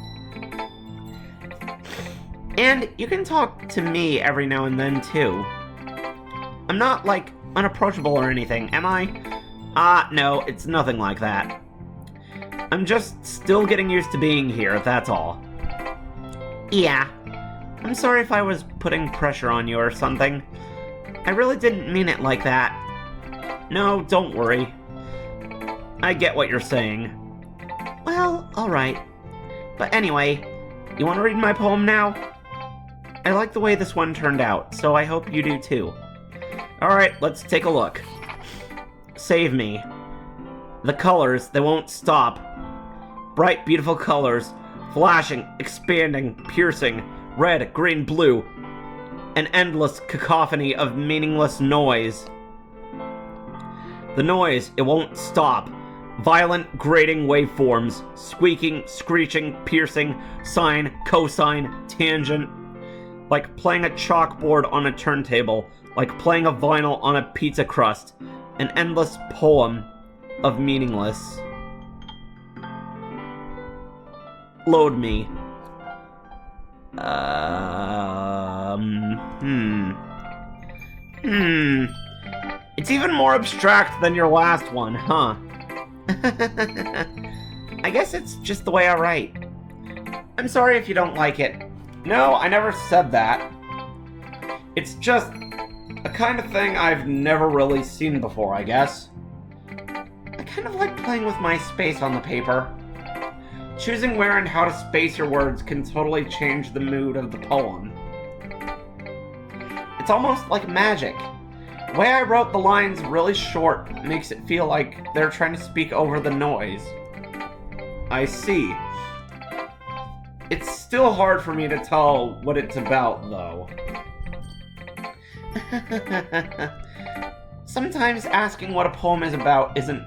And you can talk to me every now and then, too. I'm not, like, unapproachable or anything, am I? No, it's nothing like that. I'm just still getting used to being here, that's all. Yeah. I'm sorry if I was putting pressure on you or something. I really didn't mean it like that. No, don't worry. I get what you're saying. Well, alright. But anyway, you want to read my poem now? I like the way this one turned out, so I hope you do too. Alright, let's take a look. Save me. The colors, they won't stop. Bright, beautiful colors, flashing, expanding, piercing, red, green, blue. An endless cacophony of meaningless noise. The noise, it won't stop. Violent, grating waveforms, squeaking, screeching, piercing, sine, cosine, tangent. Like playing a chalkboard on a turntable, like playing a vinyl on a pizza crust. An endless poem of meaningless. Load me. It's even more abstract than your last one, huh? I guess it's just the way I write. I'm sorry if you don't like it. No, I never said that. It's just a kind of thing I've never really seen before, I guess. I kind of like playing with my space on the paper. Choosing where and how to space your words can totally change the mood of the poem. It's almost like magic. The way I wrote the lines really short makes it feel like they're trying to speak over the noise. I see. It's still hard for me to tell what it's about, though. Sometimes asking what a poem is about isn't...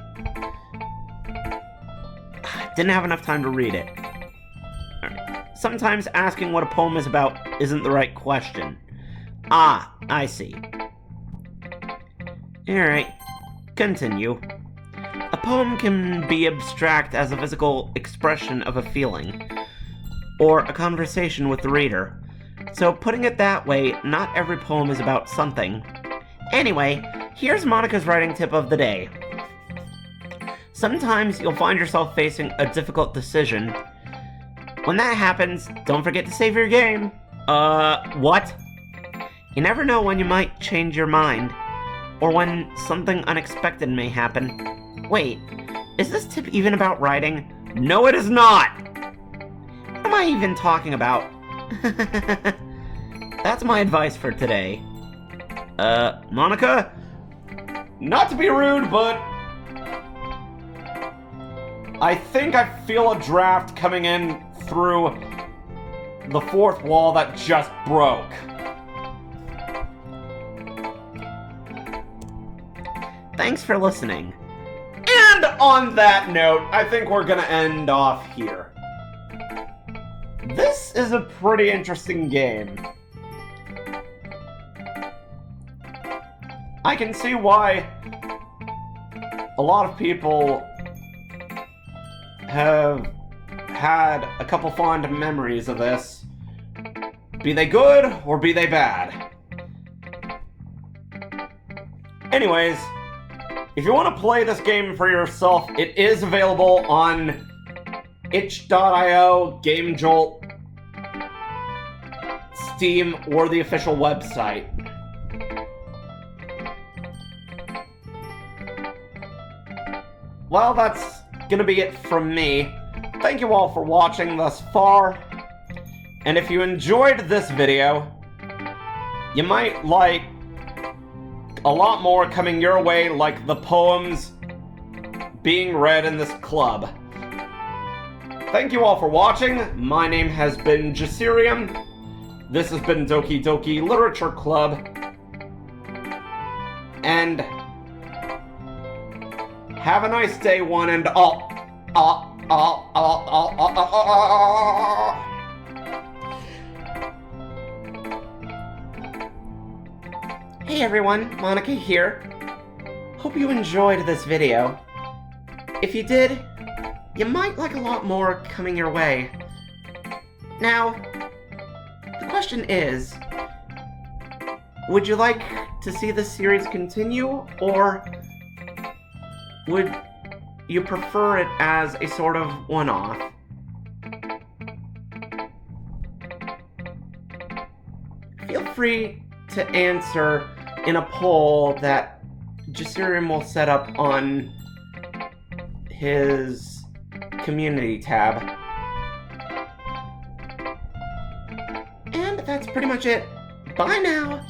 Didn't have enough time to read it. Sometimes asking what a poem is about isn't the right question. Ah, I see. Alright, continue. A poem can be abstract as a physical expression of a feeling, or a conversation with the reader. So putting it that way, not every poem is about something. Anyway, here's Monica's writing tip of the day. Sometimes you'll find yourself facing a difficult decision. When that happens, don't forget to save your game. What? You never know when you might change your mind, or when something unexpected may happen. Wait, is this tip even about writing? No, it is not! What am I even talking about? That's my advice for today. Monica? Not to be rude, but... I think I feel a draft coming in through the fourth wall that just broke. Thanks for listening. And on that note, I think we're gonna end off here. This is a pretty interesting game. I can see why a lot of people have had a couple fond memories of this. Be they good or be they bad. Anyways, if you want to play this game for yourself, it is available on itch.io, Game Jolt, Steam, or the official website. Well, that's gonna be it from me. Thank you all for watching thus far. And if you enjoyed this video, you might like a lot more coming your way, like the poems being read in this club. Thank you all for watching. My name has been Jasirium. This has been Doki Doki Literature Club. And have a nice day, one and all. Hey everyone, Monica here. Hope you enjoyed this video. If you did, you might like a lot more coming your way. Now, the question is, would you like to see this series continue, or would you prefer it as a sort of one-off? Feel free to answer in a poll that Jasirium will set up on his community tab. And that's pretty much it. Bye now!